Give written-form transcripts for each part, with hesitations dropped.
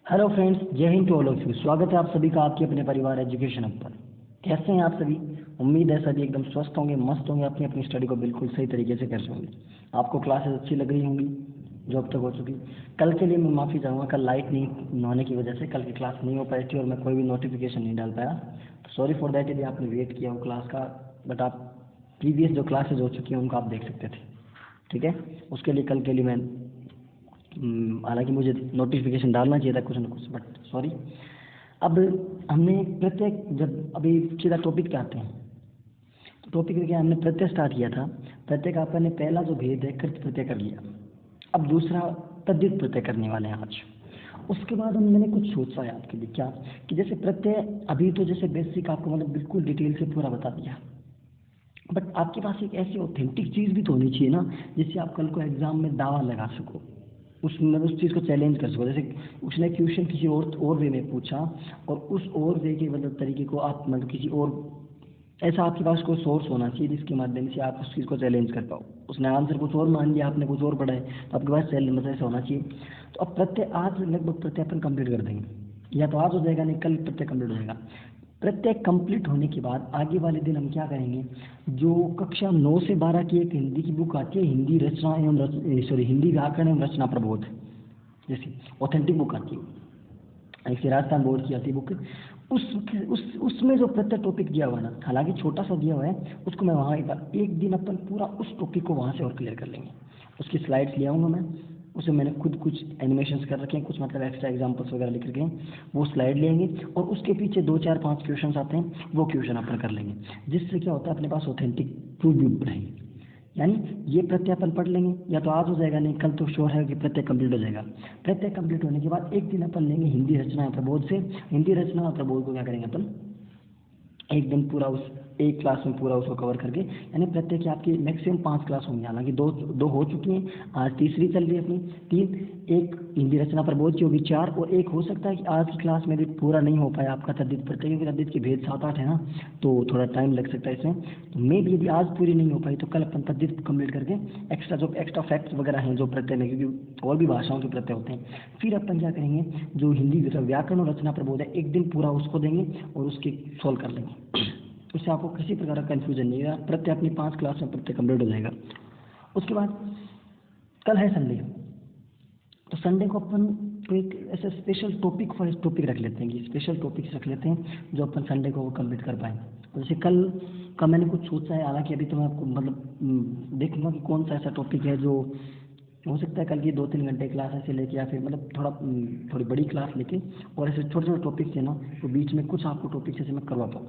Hello friends, जय हिंद to all of you. स्वागत है आप सभी का आपके अपने परिवार एजुकेशन हब पर। कैसे हैं आप सभी? उम्मीद है सभी एकदम स्वस्थ होंगे, मस्त होंगे, अपनी अपनी स्टडी को बिल्कुल सही तरीके से कर रहे होंगे। आपको क्लासेस अच्छी लग रही होंगी जो अब तक हो चुकी। कल के लिए मैं माफ़ी चाहूँगा, कल लाइट नहीं होने की वजह से कल की क्लास नहीं हो पाई थी और मैं कोई भी नोटिफिकेशन नहीं डाल पाया। तो सॉरी फॉर दैट यदि आपने वेट किया हो क्लास का, बट आप प्रीवियस जो क्लासेज हो चुकी हैं उनको आप देख सकते थे। ठीक है, उसके लिए कल के लिए मैं हालांकि मुझे नोटिफिकेशन डालना चाहिए था कुछ ना कुछ, बट सॉरी। अब हमने प्रत्येक, जब अभी सीधा टॉपिक पे आते हैं तो टॉपिक में क्या हमने प्रत्यय स्टार्ट किया था। प्रत्यय का अपन ने पहला जो भेद है कृत प्रत्यय कर लिया। अब दूसरा तद्धित प्रत्यय करने वाले हैं आज। उसके बाद मैंने कुछ सोचा है आपके लिए, क्या कि जैसे प्रत्यय अभी तो जैसे बेसिक आपको मतलब बिल्कुल डिटेल से पूरा बता दिया, बट आपके पास एक ऐसी ऑथेंटिक चीज़ भी तो होनी चाहिए ना, जिससे आप कल को एग्जाम में दावा लगा सको, उस चीज़ को चैलेंज कर सको। जैसे उसने क्वेश्चन किसी और वे में पूछा और उस और वे के मतलब तरीके को आप मतलब किसी और, ऐसा आपके पास कोई सोर्स होना चाहिए जिसके माध्यम से आप उस चीज़ को चैलेंज कर पाओ। उसने आंसर कुछ और मान लिया, आपने कुछ और पढ़ा है, तो आपके पास चैलेंज मतलब ऐसा होना चाहिए। तो अब प्रत्यय आज लगभग प्रत्यय अपन कंप्लीट कर देंगे, या तो आज हो जाएगा नहीं कल प्रत्यय कंप्लीट हो जाएगा। प्रत्यय कंप्लीट होने के बाद आगे वाले दिन हम क्या करेंगे, जो कक्षा 9 से 12 की एक हिंदी की बुक आती है, हिंदी रचना एवं हिंदी व्याकरण एवं रचना प्रबोध, जैसी ऑथेंटिक बुक आती है, एक राजस्थान बोर्ड की आती है बुक। उसमें जो प्रत्येक टॉपिक दिया हुआ है ना, हालांकि छोटा सा दिया हुआ है, उसको मैं वहाँ एक दिन अपन पूरा उस टॉपिक को वहाँ से और क्लियर कर लेंगे। उसकी स्लाइड्स ले आऊँगा मैं, उसे मैंने खुद कुछ एनिमेशंस कर रखे हैं, कुछ मतलब एक्स्ट्रा एग्जांपल्स वगैरह लिख रखे हैं, वो स्लाइड लेंगे और उसके पीछे 2 4 5 क्वेश्चन आते हैं, वो क्वेश्चन अपन कर लेंगे। जिससे क्या होता है, अपने पास ऑथेंटिक प्रूफ भी रहेंगे। यानी ये प्रत्यय अपन पढ़ लेंगे, या तो आज हो जाएगा नहीं कल तो श्योर है कि प्रत्यय कंप्लीट हो जाएगा। प्रत्यय कंप्लीट होने के बाद एक दिन अपन लेंगे हिंदी रचना प्रबोध से। हिंदी रचना प्रबोध को क्या करेंगे अपन, एक दिन पूरा उस एक क्लास में पूरा उसको कवर करके, यानी प्रत्येक की आपकी मैक्सिमम 5 क्लास होंगी, हालांकि दो हो चुकी हैं, आज तीसरी चल रही है अपनी। 3, एक हिंदी रचना पर बोध की होगी 4, और एक हो सकता है कि आज की क्लास में भी पूरा नहीं हो पाया आपका तद्धित प्रत्यय, क्योंकि तद्धित के भेद 7-8 है ना, तो थोड़ा टाइम लग सकता है इसमें। तो मे भी यदि आज पूरी नहीं हो पाई तो कल अपन तद्धित कंप्लीट करके एक्स्ट्रा फैक्ट्स वगैरह हैं जो प्रत्यय में, क्योंकि और भी भाषाओं के प्रत्यय होते हैं, फिर अपन क्या करेंगे, जो हिंदी व्याकरण और रचना प्रबोध है एक दिन पूरा उसको देंगे और उसके सॉल्व कर लेंगे। उससे आपको किसी प्रकार का कंफ्यूजन नहीं होगा, प्रत्यय अपनी 5 क्लास में प्रत्यय कंप्लीट हो जाएगा। उसके बाद कल है संडे, तो संडे को अपन को एक ऐसा स्पेशल टॉपिक रख लेते हैं, कि स्पेशल टॉपिक्स रख लेते हैं जो अपन संडे को कंप्लीट कर पाएँ। जैसे कल का मैंने कुछ सोचा है, हालांकि अभी तो मैं आपको मतलब देखूंगा कि कौन सा ऐसा टॉपिक है जो हो सकता है कल की 2-3 घंटे क्लास ऐसे लेके, या फिर मतलब थोड़ी बड़ी क्लास लेके, और ऐसे छोटे छोटे टॉपिक्स है ना, तो बीच में कुछ आपको टॉपिक्स ऐसे मैं करवा पाऊँ।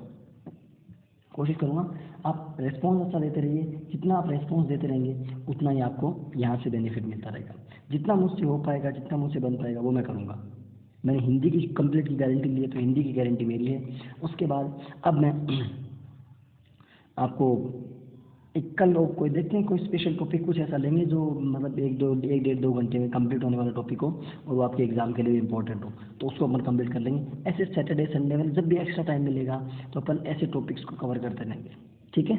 कोशिश करूँगा। आप रेस्पॉन्स अच्छा देते रहिए, जितना आप रेस्पॉन्स देते रहेंगे उतना ही आपको यहाँ से बेनिफिट मिलता रहेगा। जितना मुझसे हो पाएगा, जितना मुझसे बन पाएगा वो मैं करूँगा। मैंने हिंदी की कंप्लीट की गारंटी ली है, तो हिंदी की गारंटी मेरी है। उसके बाद अब मैं आपको एक कल कोई देखते हैं, कोई स्पेशल टॉपिक कुछ ऐसा लेंगे जो मतलब 1-1.5-2 घंटे में कंप्लीट होने वाला टॉपिक हो, और वो आपके एग्जाम के लिए इंपॉर्टेंट हो, तो उसको अपन कंप्लीट कर लेंगे। ऐसे सैटरडे संडे में जब भी एक्स्ट्रा टाइम मिलेगा तो अपन ऐसे टॉपिक्स को कवर करते रहेंगे। ठीक है,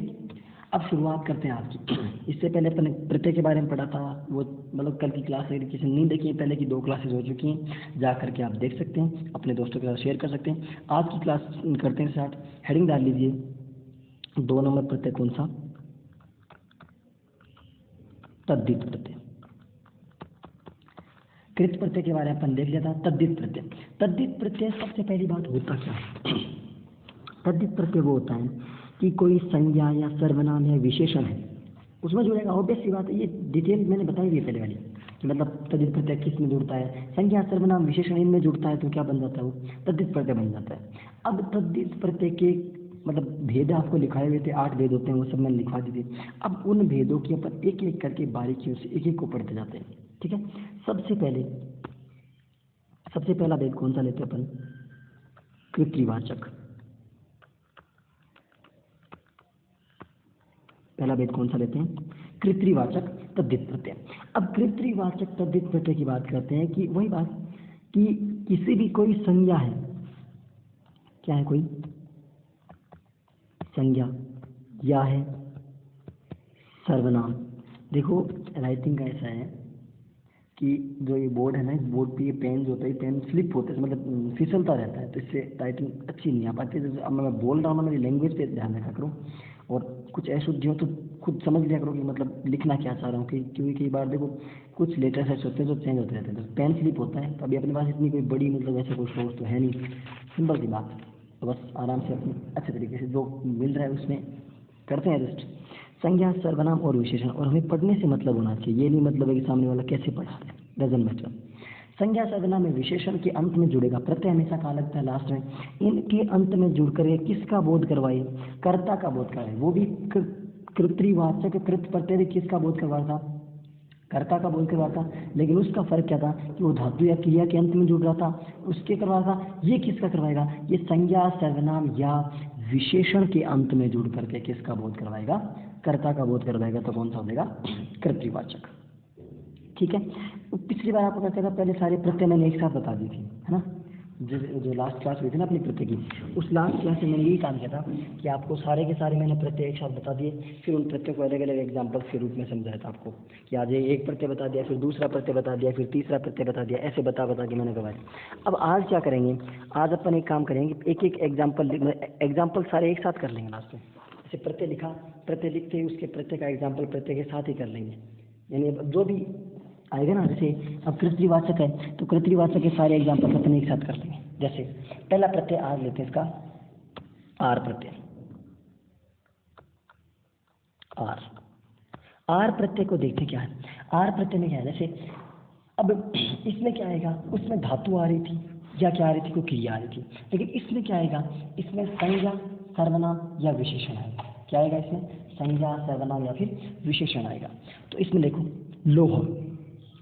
अब शुरुआत करते हैं आज की। इससे पहले अपन प्रत्यय के बारे में पढ़ा था, वो मतलब कल की क्लास अगर किसी ने नहीं देखी है, पहले की 2 क्लासेज हो चुकी हैं, जा करके आप देख सकते हैं, अपने दोस्तों के साथ शेयर कर सकते हैं। आज की क्लास करते हैं स्टार्ट। हेडिंग डाल लीजिए, 2 नंबर प्रत्यय कौन सा, तद्धित प्रत्यय। कृत प्रत्यय के बारे में अपन देख लिया था। तद्धित प्रत्यय, तद्धित प्रत्यय सबसे पहली बात होता क्या है? तद्धित प्रत्यय वो होता है कि कोई संज्ञा या सर्वनाम या विशेषण है उसमें जुड़ेगा। ऑब्वियस सी बात है, ये डिटेल मैंने बताई थी पहले वाली, कि मतलब तद्धित प्रत्यय किस में जुड़ता है, संज्ञा सर्वनाम विशेषण इनमें जुड़ता है, तो क्या बन जाता है, वो तद्धित प्रत्यय बन जाता है। अब तद्धित प्रत्यय के मतलब भेद आपको लिखाए हुए थे, 8 भेद होते हैं, वो सब मैंने लिखवा दी थी। अब उन भेदों की अपन एक एक करके बारीकियों से एक एक को पढ़ते जाते हैं। ठीक है, सबसे पहला भेद कौन सा लेते हैं अपन, कृत्रिवाचक। पहला भेद कौन सा लेते हैं, कृत्रिवाचक तद्धित प्रत्यय। अब कृत्रिवाचक तद्धित प्रत्यय की बात करते हैं, कि वही बात कि किसी भी कोई संज्ञा है, क्या है, कोई संज्ञा या है सर्वनाम। देखो राइटिंग का ऐसा है, कि जो ये बोर्ड है ना, इस बोर्ड पे ये पेन जो होता है, पेन स्लिप होता है, मतलब फिसलता रहता है, तो इससे राइटिंग अच्छी नहीं आ पाती। जैसे अब मैं बोल रहा हूँ ना, मेरी लैंग्वेज पे ध्यान रखा करो, और कुछ अशुद्धि हो तो खुद समझ लिया करो कि मतलब लिखना क्या चाह रहा हूँ। कि क्योंकि कई बार देखो कुछ लेटर्स ऐसे होते हैं जो चेंज होते रहते हैं, तो पेन स्लिप होता है। तो अभी अपने पास इतनी कोई बड़ी मतलब ऐसे कोई सोर्स तो है नहीं, सिंपल सी बात। तो बस आराम से अपनी अच्छे तरीके से जो मिल रहा है उसमें करते हैं एडजस्ट। संज्ञा, सर्वनाम और विशेषण, और हमें पढ़ने से मतलब होना चाहिए, ये नहीं मतलब है कि सामने वाला कैसे पढ़ा रहा है, डजंट मैटर। संज्ञा, सर्वनाम में विशेषण के अंत में जुड़ेगा, प्रत्यय हमेशा कहाँ लगता है, लास्ट में। इनके अंत में जुड़कर ये किसका बोध करवाए, कर्ता का बोध कराए, वो भी कृतवाचक कृत प्रत्यय किसका बोध करवा था, कर्ता का बोध करवा था। लेकिन उसका फर्क क्या था कि वो धातु या क्रिया के अंत में जुड़ रहा था, उसके करवा था। ये किसका करवाएगा, ये संज्ञा, सर्वनाम या विशेषण के अंत में जुड़ करके किसका बोध करवाएगा, कर्ता का बोध करवाएगा। तो कौन सा हो जाएगा, कर्तृवाचक। ठीक है। तो पिछली बार आपको क्या था, पहले सारे प्रत्यय मैंने एक साथ बता दी थी, है ना। जो लास्ट क्लास हुई थी ना अपनी प्रत्यय की, उस लास्ट क्लास में मैंने यही काम किया था कि आपको सारे के सारे मैंने प्रत्यय एक साथ बता दिए, फिर उन प्रत्ययों को अलग अलग एग्जाम्पल्स के रूप में समझाया था आपको कि आज एक प्रत्यय बता दिया, फिर दूसरा प्रत्यय बता दिया, फिर तीसरा प्रत्यय बता दिया, ऐसे बता बता के मैंने करवाया। अब आज क्या करेंगे, आज अपन एक काम करेंगे, एक एक एग्जाम्पल सारे एक साथ कर लेंगे लास्ट में। जैसे प्रत्यय लिखा, प्रत्यय लिखते ही उसके प्रत्यय का एग्जाम्पल प्रत्यय के साथ ही कर लेंगे, यानी जो भी आएगा ना। जैसे अब कृतवाचक है तो कृतवाचक के सारे एग्जाम्पल अपन एक साथ कर लेंगे। जैसे पहला प्रत्यय आज लेते हैं इसका, आर प्रत्यय। आर, आर प्रत्यय को देखते क्या है। आर प्रत्यय में क्या है, जैसे अब इसमें क्या आएगा, उसमें धातु आ रही थी या क्या आ रही थी, कोई क्रिया आ रही थी। लेकिन इसमें क्या आएगा, इसमें संज्ञा, सर्वनाम या विशेषण आएगा। क्या आएगा इसमें, संज्ञा, सर्वनाम या फिर विशेषण आएगा। तो इसमें देखो, लोहा,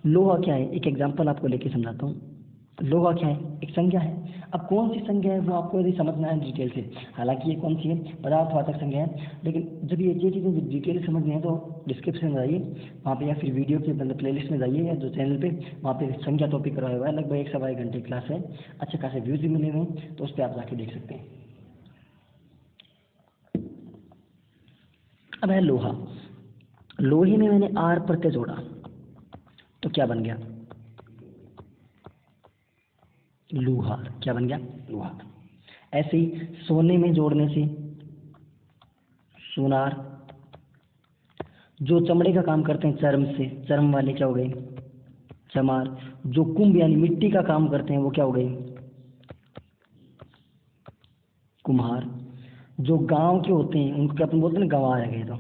लोहा क्या है, एक एग्जांपल आपको लेके समझाता हूँ। लोहा क्या है, एक संज्ञा है। अब कौन सी संज्ञा है वो आपको यदि समझना है डिटेल से, हालांकि ये कौन सी है, पदार्थवाचक संज्ञा है। लेकिन जब ये चीज़ें डिटेल से समझनी है तो डिस्क्रिप्शन में जाइए, वहाँ पे या फिर वीडियो के मतलब प्लेलिस्ट में जाइए, या जो चैनल पे वहाँ पे संज्ञा टॉपिक कराया हुआ है, लगभग 1 सवा 1 घंटे की क्लास है, अच्छे खासे व्यूज भी मिले हुए हैं, तो उस पर आप जाके देख सकते हैं। अब है लोहा, लोहे में मैंने आर प्रत्यय जोड़ा तो क्या बन गया, लूहार। क्या बन गया, लूहार। ऐसे ही सोने में जोड़ने से सुनार। जो चमड़े का काम करते हैं चर्म से, चर्म वाले क्या हो गए, चमार। जो कुंभ यानी मिट्टी का काम करते हैं वो क्या हो गए, कुम्हार। जो गांव के होते हैं उनको क्या अपन बोलते हैं, गंवार है गए तो,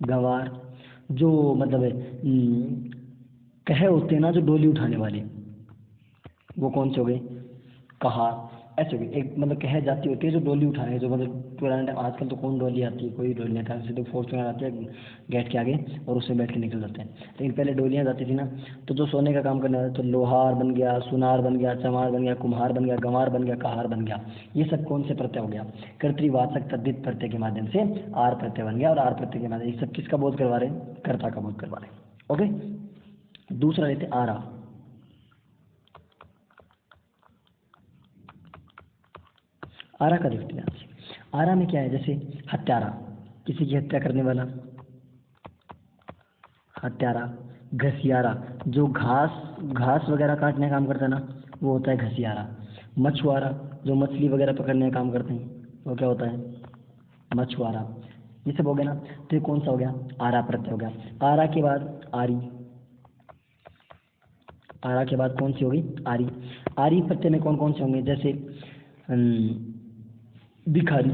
गंवार। जो मतलब कहे होते हैं ना, जो डोली उठाने वाले, वो कौन से हो गए, कहार। ऐसे भी एक मतलब कह जाती होती है जो डोली उठाने, जो मतलब पुराने टाइम, आजकल तो कौन डोली आती है, कोई डोली नहीं आता, सीधे फॉर्चूनर आती है गेट के आगे और उसमें बैठ के निकल जाते हैं। लेकिन पहले डोलियाँ जाती थी ना, तो जो सोने का काम करने वाले, तो लोहार बन गया, सुनार बन गया, चमार बन गया, कुम्हार बन गया, गंवार बन गया, कहार बन गया। ये सब कौन से प्रत्यय हो गया, कर्तृवाचक तद्धित प्रत्यय के माध्यम से आर प्रत्यय बन गया। और आर प्रत्यय के माध्यम से सब किसका बोध करवा रहे हैं, कर्ता का बोध करवा रहे हैं। ओके, दूसरा लेते आरा। आरा का देखते हैं आपसे। आरा में क्या है, जैसे हत्यारा, किसी की हत्या करने वाला, हत्यारा। घसियारा, जो घास घास वगैरह काटने का काम करता है ना, वो होता है घसियारा। मछुआरा, जो मछली वगैरह पकड़ने का काम करते हैं वो क्या होता है, मछुआरा। ये सब हो गया ना, तो ये कौन सा हो गया, आरा प्रत्यय हो गया। आरा के बाद आरी, आरा के बाद कौन सी होगी, आरी। आरी प्रत्यय में कौन कौन से होंगे, जैसे भिखारी,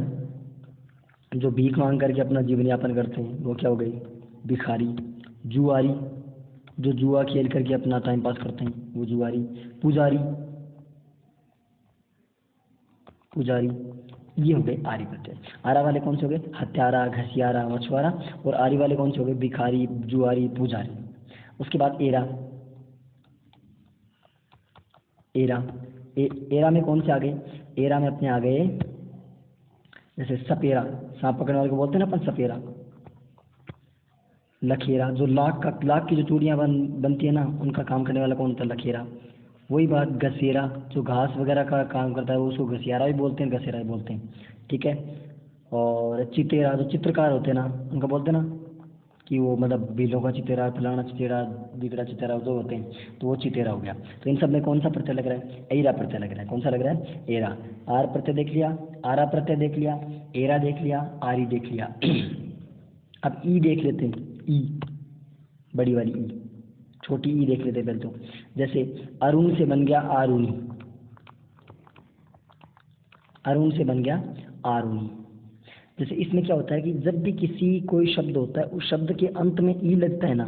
जो भीख मांग करके अपना जीवन यापन करते हैं वो क्या हो गई, भिखारी। जुआरी, जो जुआ खेल करके अपना टाइम पास करते हैं वो जुआरी। पुजारी, पुजारी। ये हो गए आरी प्रत्यय। आरा वाले कौन से हो गए, हत्यारा, घसियारा, मछुआरा। और आरी वाले कौन से हो गए, भिखारी, जुआरी, पुजारी। उसके बाद एरा, एरा। एरा में कौन से आ गए, एरा में अपने आ गए जैसे सपेरा, सांप पकड़ने वाले को बोलते हैं ना अपन सपेरा। लखेरा, जो लाख की जो चूड़ियाँ बनती है ना, उनका काम करने वाला कौन होता है, लखेरा। वही बात, घसेरा, जो घास वगैरह का काम करता है वो उसको घसियारा भी बोलते हैं, घसेरा भी बोलते हैं। ठीक है। और चितेरा, जो चित्रकार होते हैं ना, उनका बोलते हैं ना कि वो मतलब बिलों का चितेरा, फलाना चितेरा, बिगड़ा चितेरा जो होते हैं, तो वो चितेरा हो गया। तो इन सब में कौन सा प्रत्यय लग रहा है? एरा प्रत्यय लग रहा है। कौन सा लग रहा है? एरा। आर प्रत्यय देख लिया, आरा प्रत्यय देख लिया, एरा देख लिया, आरी देख लिया। अब ई देख लेते हैं, ई बड़ी वाली ई, छोटी ई देख लेते हैं पहले तो। जैसे अरुण से बन गया आरुणी, अरुण से बन गया आरुणी। जैसे इसमें क्या होता है कि जब भी किसी कोई शब्द होता है उस शब्द के अंत में ई लगता है ना,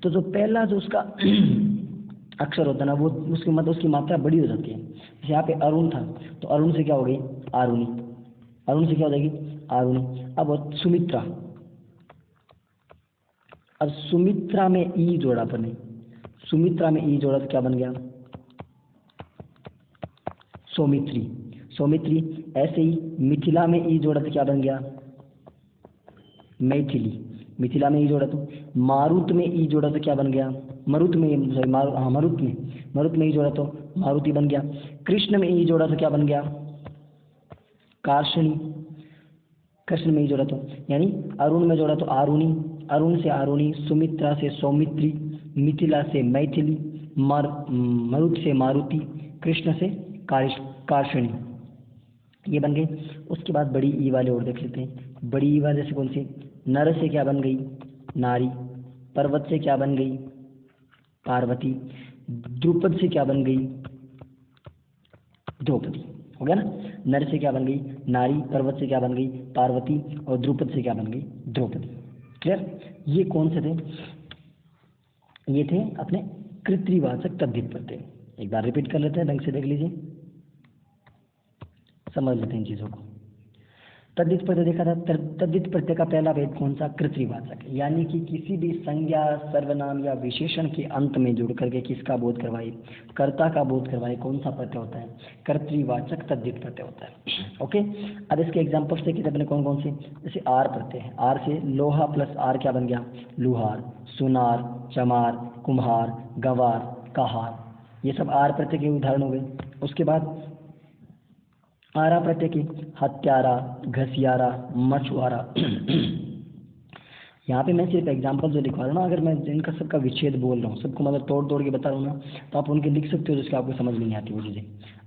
तो जो पहला जो उसका अक्षर होता है ना, वो उसकी मतलब उसकी मात्रा बड़ी हो जाती है। जैसे यहाँ पे अरुण था, तो अरुण से क्या हो गई? आरुणी। अरुण से क्या हो जाएगी? आरुणी। अब सुमित्रा, अब सुमित्रा में ई जोड़ा अपने, सुमित्रा में ई जोड़ा तो क्या बन गया? सौमित्री। सौमित्री। ऐसे ही मिथिला में ई जोड़ा तो क्या बन गया? मैथिली। मिथिला में ई जोड़ा तो। मारुत में ई जोड़ा तो क्या बन गया? मरुत में, सॉरी मरुत में ई जोड़ा तो मारुति बन गया। कृष्ण में ई जोड़ा तो क्या बन गया? कार्षणी। कृष्ण में ई जोड़ा तो, यानी अरुण में जोड़ा तो आरुणी, अरुण से आरुणी, सुमित्रा से सौमित्री, मिथिला से मैथिली, मरुत से मारुति, कृष्ण से कार्षणी, ये बन गए। उसके बाद बड़ी ई वाले और देख लेते हैं। बड़ी ई वाले से कौन सी? नर से क्या बन गई? नारी। पर्वत से क्या बन गई? पार्वती। द्रुपद से क्या बन गई? द्रौपदी। हो गया ना? नर से क्या बन गई? नारी। पर्वत से क्या बन गई? पार्वती। और द्रुपद से क्या बन गई? द्रौपदी। क्लियर? ये कौन से थे? ये थे अपने कृत्रिवाचक तद्धित प्रत्यय। एक बार रिपीट कर लेते हैं, ढंग से देख लीजिए, समझ लेते हैं इन चीजों को। तद्धित प्रत्यय देखा था। तद्धित प्रत्यय का पहला भेद कौन सा? कृत्रिवाचक, यानी कि किसी भी संज्ञा, सर्वनाम या विशेषण के अंत में जुड़ करके किसका बोध करवाए? कर्ता का बोध करवाए। कौन सा प्रत्यय होता है? कृत्रिवाचक तद्धित प्रत्यय होता है। ओके, अब इसके एग्जाम्पल्स देखिए अपने कौन कौन से। जैसे आर प्रत्यय है, आर से लोहा प्लस आर क्या बन गया? लुहार। सुनार, चमार, कुम्हार, गंवार, कहार, ये सब आर प्रत्यय के उदाहरण हो गए। उसके बाद आरा प्रत्यय के हत्यारा, घसियारा, मछुआरा। यहाँ पे मैं सिर्फ एग्जाम्पल जो लिखवा रहा हूँ ना, अगर मैं इनका सबका विच्छेद बोल रहा हूँ, सबको मतलब तोड़ तोड़ के बता रहा हूँ ना, तो आप उनके लिख सकते हो जिसके आपको समझ में नहीं आती वो चीज़ें।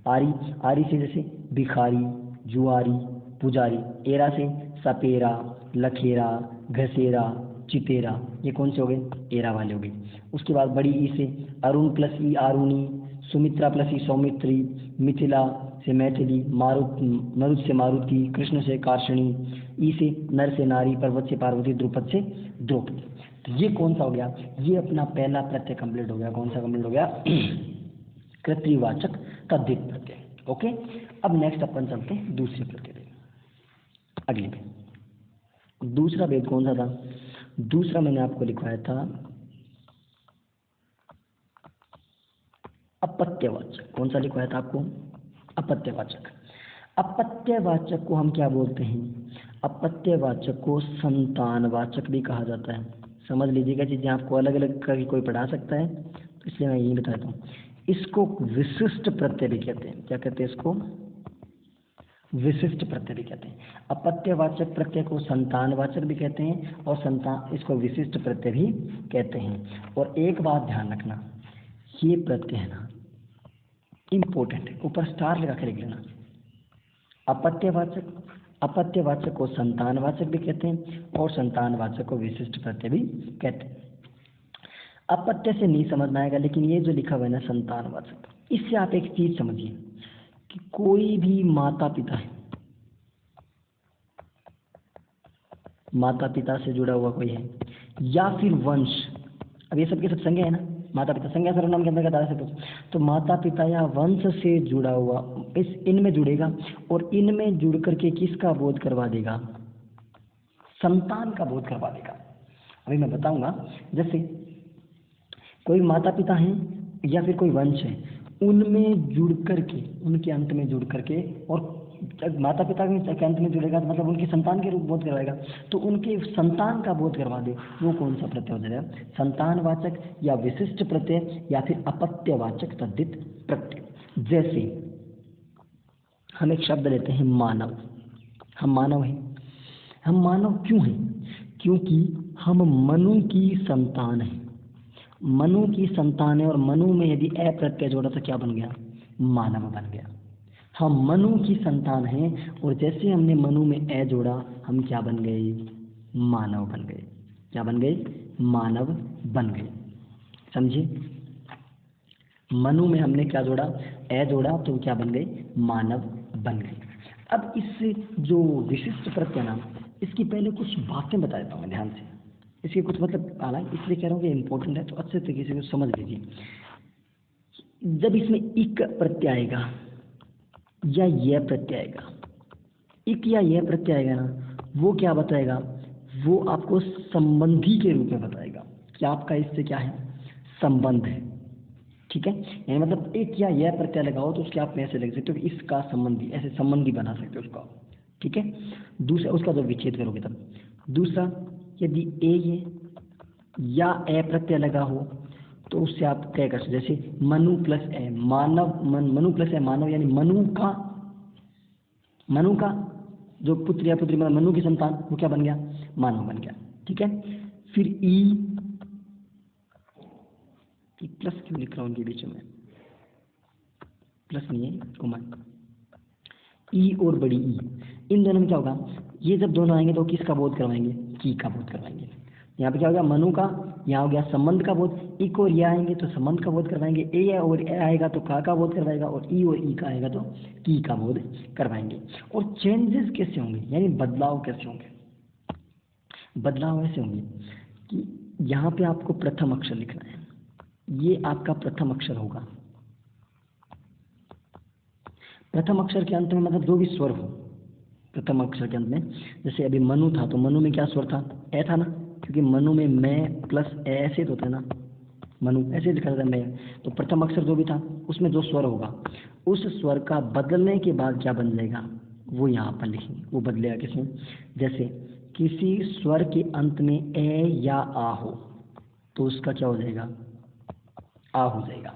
आरी, आरी से जैसे भिखारी, जुआरी, पुजारी। एरा से सपेरा, लखेरा, घसेरा, चितेरा, ये कौन से हो गए? एरा वाले हो गए। उसके बाद बड़ी ई से अरुण प्लस ई आरुणी, सुमित्रा प्लस ई सौमित्री, मिथिला से मैथिली, मरुत से मारुति, कृष्ण से कार्षणी, ई से नर से नारी, पर्वत से पार्वती, द्रुपद से द्रौपदी। तो ये कौन सा हो गया? ये अपना पहला प्रत्यय कंप्लीट हो गया। कौन सा कंप्लीट हो गया? कृत्रिवाचक तद्धित प्रत्यय। ओके, अब नेक्स्ट अपन चलते हैं दूसरे प्रत्यय पे, अगले पे। दूसरा भेद कौन सा था? दूसरा मैंने आपको लिखवाया था अपत्यवाचक। कौन सा लिखवाया था आपको? अपत्यवाचक। अपत्यवाचक को हम क्या बोलते हैं? अपत्यवाचक को संतानवाचक भी कहा जाता है। समझ लीजिएगा, चीजें आपको अलग अलग करके कोई पढ़ा सकता है, तो इसलिए मैं यही बताता हूँ। इसको विशिष्ट प्रत्यय भी कहते हैं। क्या कहते हैं इसको? विशिष्ट प्रत्यय भी कहते हैं। अपत्यवाचक प्रत्यय को संतानवाचक भी कहते हैं, और इसको विशिष्ट प्रत्यय भी कहते हैं। और एक बात ध्यान रखना, ये प्रत्यय है ना इम्पोर्टेंट है, ऊपर स्टार लगा के लिख लेना। अपत्यवाचक, अपत्यवाचक को संतानवाचक भी कहते हैं, और संतानवाचक को विशिष्ट प्रत्यय भी कहते हैं। अपत्य से नहीं समझ में आएगा, लेकिन ये जो लिखा हुआ है ना संतानवाचक, इससे आप एक चीज समझिए कि कोई भी माता पिता है, माता पिता से जुड़ा हुआ कोई है, या फिर वंश, अब ये सबके सब संज्ञा है ना, माता पिता संज्ञा सर्वनाम के अंतर्गत आ सकते हैं। तो माता पिता या वंश से जुड़ा हुआ इनमें जुड़ेगा, और इनमें जुड़ करके किसका बोध करवा देगा? संतान का बोध करवा देगा। अभी मैं बताऊंगा। जैसे कोई माता पिता हैं या फिर कोई वंश है, उनमें जुड़ करके, उनके अंत में जुड़ करके, और माता पिता के अंत में जुड़ेगा तो मतलब उनकी संतान के रूप बोध करवाएगा, तो उनके संतान का बोध करवा दे, वो कौन सा प्रत्यय हो जाएगा? संतानवाचक या विशिष्ट प्रत्यय या फिर अपत्यवाचक तद्धित प्रत्यय। जैसे हम एक शब्द लेते हैं मानव। हम मानव हैं। हम मानव क्यों हैं? क्योंकि हम मनु की संतान हैं, मनु की संतान है, और मनु में यदि ए प्रत्यय जोड़ा तो क्या बन गया? मानव बन गया। हम मनु की संतान हैं, और जैसे हमने मनु में ए जोड़ा हम क्या बन गए? मानव बन गए। क्या बन गए? मानव बन गए। समझे? मनु में हमने क्या जोड़ा? ए जोड़ा, तो क्या बन गए? मानव बन गए। अब इससे जो विशिष्ट प्रत्यय नाम, इसकी पहले कुछ बातें बता देता हूँ मैं ध्यान से। इसके कुछ मतलब, हालांकि इसलिए कह रहा हूँ कि इम्पोर्टेंट है, तो अच्छे तरीके से समझ लीजिए। जब इसमें इक प्रत्यय आएगा या यह प्रत्यय आएगा, इक या यह प्रत्यय आएगा ना, वो क्या बताएगा? वो आपको संबंधी के रूप में बताएगा कि आपका इससे क्या है? संबंध है। ठीक है, यानी मतलब एक या यह प्रत्यय लगाओ तो उसके आप में ऐसे लग सकते हो कि इसका संबंधी, ऐसे संबंधी बना सकते हो उसका। ठीक है, दूसरा उसका जब विच्छेद करोगे तब। दूसरा, यदि ए ये या ए प्रत्यय लगा हो तो उससे आप क्या कर सकते, जैसे मनु प्लस ए मानव, मनु प्लस ए मानव, यानी मनु का जो पुत्र या पुत्री, मतलब मनु की संतान, वो क्या बन गया? मानव बन गया। ठीक है, फिर ई प्लस क्यों लिख रहा हूँ इनके बीच में? प्लस नहीं है, कोमा। ई और बड़ी ई, इन दोनों में क्या होगा? ये जब दोनों आएंगे तो किसका बोध करवाएंगे? की का बोध करवाएंगे। यहाँ पे क्या हो गया? मनु का, यहाँ हो गया संबंध का बोध। इक और ये आएंगे तो संबंध का बोध करवाएंगे, ए और ए आएगा तो का बोध करवाएगा, और ई और ई का आएगा तो की का बोध करवाएंगे। और चेंजेस कैसे होंगे, यानी बदलाव कैसे होंगे? बदलाव ऐसे होंगे कि यहाँ पे आपको प्रथम अक्षर लिखना है, ये आपका प्रथम अक्षर होगा। प्रथम अक्षर के अंत में मतलब जो भी स्वर हो प्रथम अक्षर के अंत में, जैसे अभी मनु था तो मनु में क्या स्वर था? ए था ना, क्योंकि मनु में मैं प्लस ए ऐसे तो होता है ना, मनु ऐसे लिखा जाता है मैं। तो प्रथम अक्षर जो भी था उसमें जो स्वर होगा, उस स्वर का बदलने के बाद क्या बन जाएगा, वो यहाँ पर लिखेंगे। वो बदलेगा किसमें? जैसे किसी स्वर के अंत में ए या आ हो तो उसका क्या हो जाएगा? आ हो जाएगा।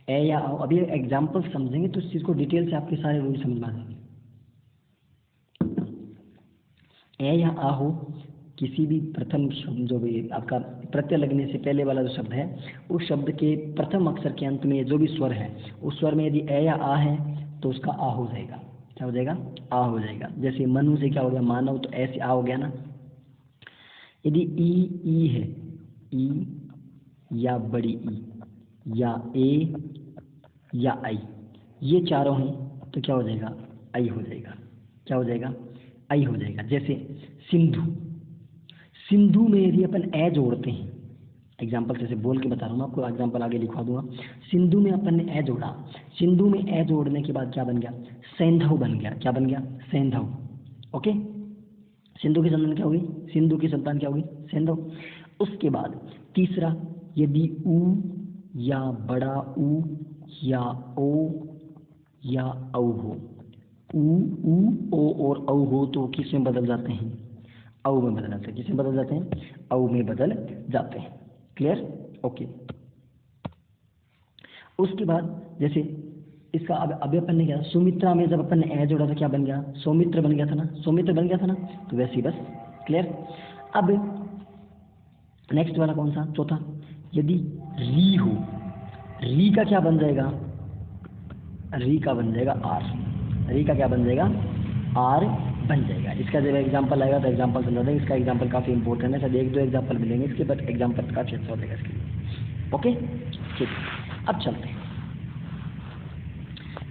ए या आ। अभी एग्जाम्पल समझेंगे तो इस चीज़ को डिटेल से आपके सारे रूल समझ में आ जाएंगे। ए या आ हो, किसी भी प्रथम शब्द, जो भी आपका प्रत्यय लगने से पहले वाला जो शब्द है, उस शब्द के प्रथम अक्षर के अंत में जो भी स्वर है, उस स्वर में यदि ए या आ है तो उसका आ हो जाएगा। क्या हो जाएगा? आ हो जाएगा। जैसे मनु से क्या हो गया? मानव, तो ऐसे आ हो गया ना। यदि ई है, ई या बड़ी ई या ए या आई, ये चारों हैं तो क्या हो जाएगा? आई हो जाएगा। क्या हो जाएगा? आई हो जाएगा। जैसे सिंधु, सिंधु में यदि अपन ए जोड़ते हैं, एग्जाम्पल जैसे बोल के बता रहा हूँ, मैं आपको एग्जाम्पल आगे लिखवा दूंगा। सिंधु में अपन ने ए जोड़ा, सिंधु में ए जोड़ने के बाद क्या बन गया? सैंधव बन गया। क्या बन गया? सैंधव। ओके, सिंधु की संतान क्या होगी? सिंधु की संतान क्या होगी? सैंधव। उसके बाद तीसरा, यदि ऊ या बड़ा ऊ या ओ या औ हो, ऊ ओ और औ हो तो किस में बदल जाते हैं? औ में बदल जाते हैं। किस में बदल जाते हैं? औ में बदल जाते हैं। क्लियर? ओके। उसके बाद जैसे इसका अभी अपन ने क्या, सुमित्रा में जब अपन ने ए जोड़ा था क्या बन गया? सौमित्र बन गया था ना, सौमित्र बन गया था ना, तो वैसे ही बस। क्लियर? अब नेक्स्ट वाला कौन सा? चौथा, यदि री हो, री का क्या बन जाएगा? री का बन जाएगा आर। री का क्या बन जाएगा? आर बन जाएगा। इसका जब एग्जांपल आएगा तो एग्जांपल समझा देंगे। इसका एग्जांपल काफ़ी इंपॉर्टेंट है, शायद एक दो एग्जांपल मिलेंगे इसके, बट एग्जांपल काफ़ी अच्छा हो जाएगा इसके लिए। ओके, ठीक। अब चलते हैं।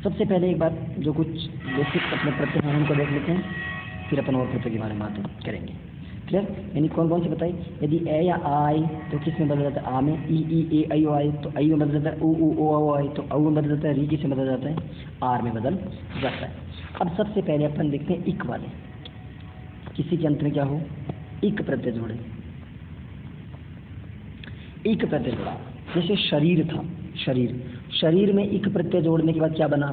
सबसे पहले एक बात, जो कुछ बेसिक अपने प्रत्यय हैं उनको देख लेते हैं, फिर अपन और प्रत्यय के बारे में बात करेंगे। क्लियर? यानी कौन कौन से बताइए? यदि ए या आई तो किस में बदल जाता है? आ में। ई ए आई ओ आई तो आई में बदल जाता है। ऊ ओ आई तो औ में बदल जाता है। री किस में बदल जाता है? आर में बदल जाता है। अब सबसे पहले अपन देखते हैं इक वाले। किसी के अंत में क्या हो? इक प्रत्यय जोड़े। इक प्रत्यय जोड़ा, जैसे शरीर था, शरीर, शरीर में इक प्रत्यय जोड़ने के बाद क्या बना?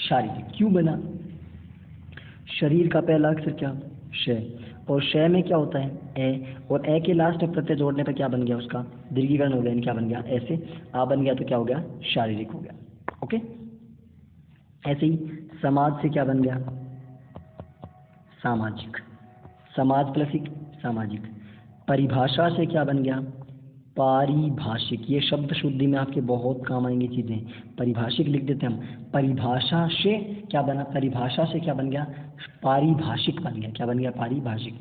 शारीर। क्यों बना? शरीर का पहला अक्षर क्या? श, और श में क्या होता है? ए, और ए के लास्ट प्रत्यय जोड़ने पर क्या बन गया? उसका दीर्घीकरण हो गया। क्या बन गया? ऐसे आ बन गया तो क्या हो गया? शारीरिक हो गया। ओके, ऐसे ही समाज से क्या बन गया? सामाजिक। समाज प्लस इक, सामाजिक। परिभाषा से क्या बन गया, पारिभाषिक। ये शब्द शुद्धि में आपके बहुत काम आएंगी चीजें। परिभाषिक लिख देते हैं हम। परिभाषा से क्या बना, परिभाषा से क्या बन गया, पारिभाषिक बन गया। क्या बन गया, पारिभाषिक।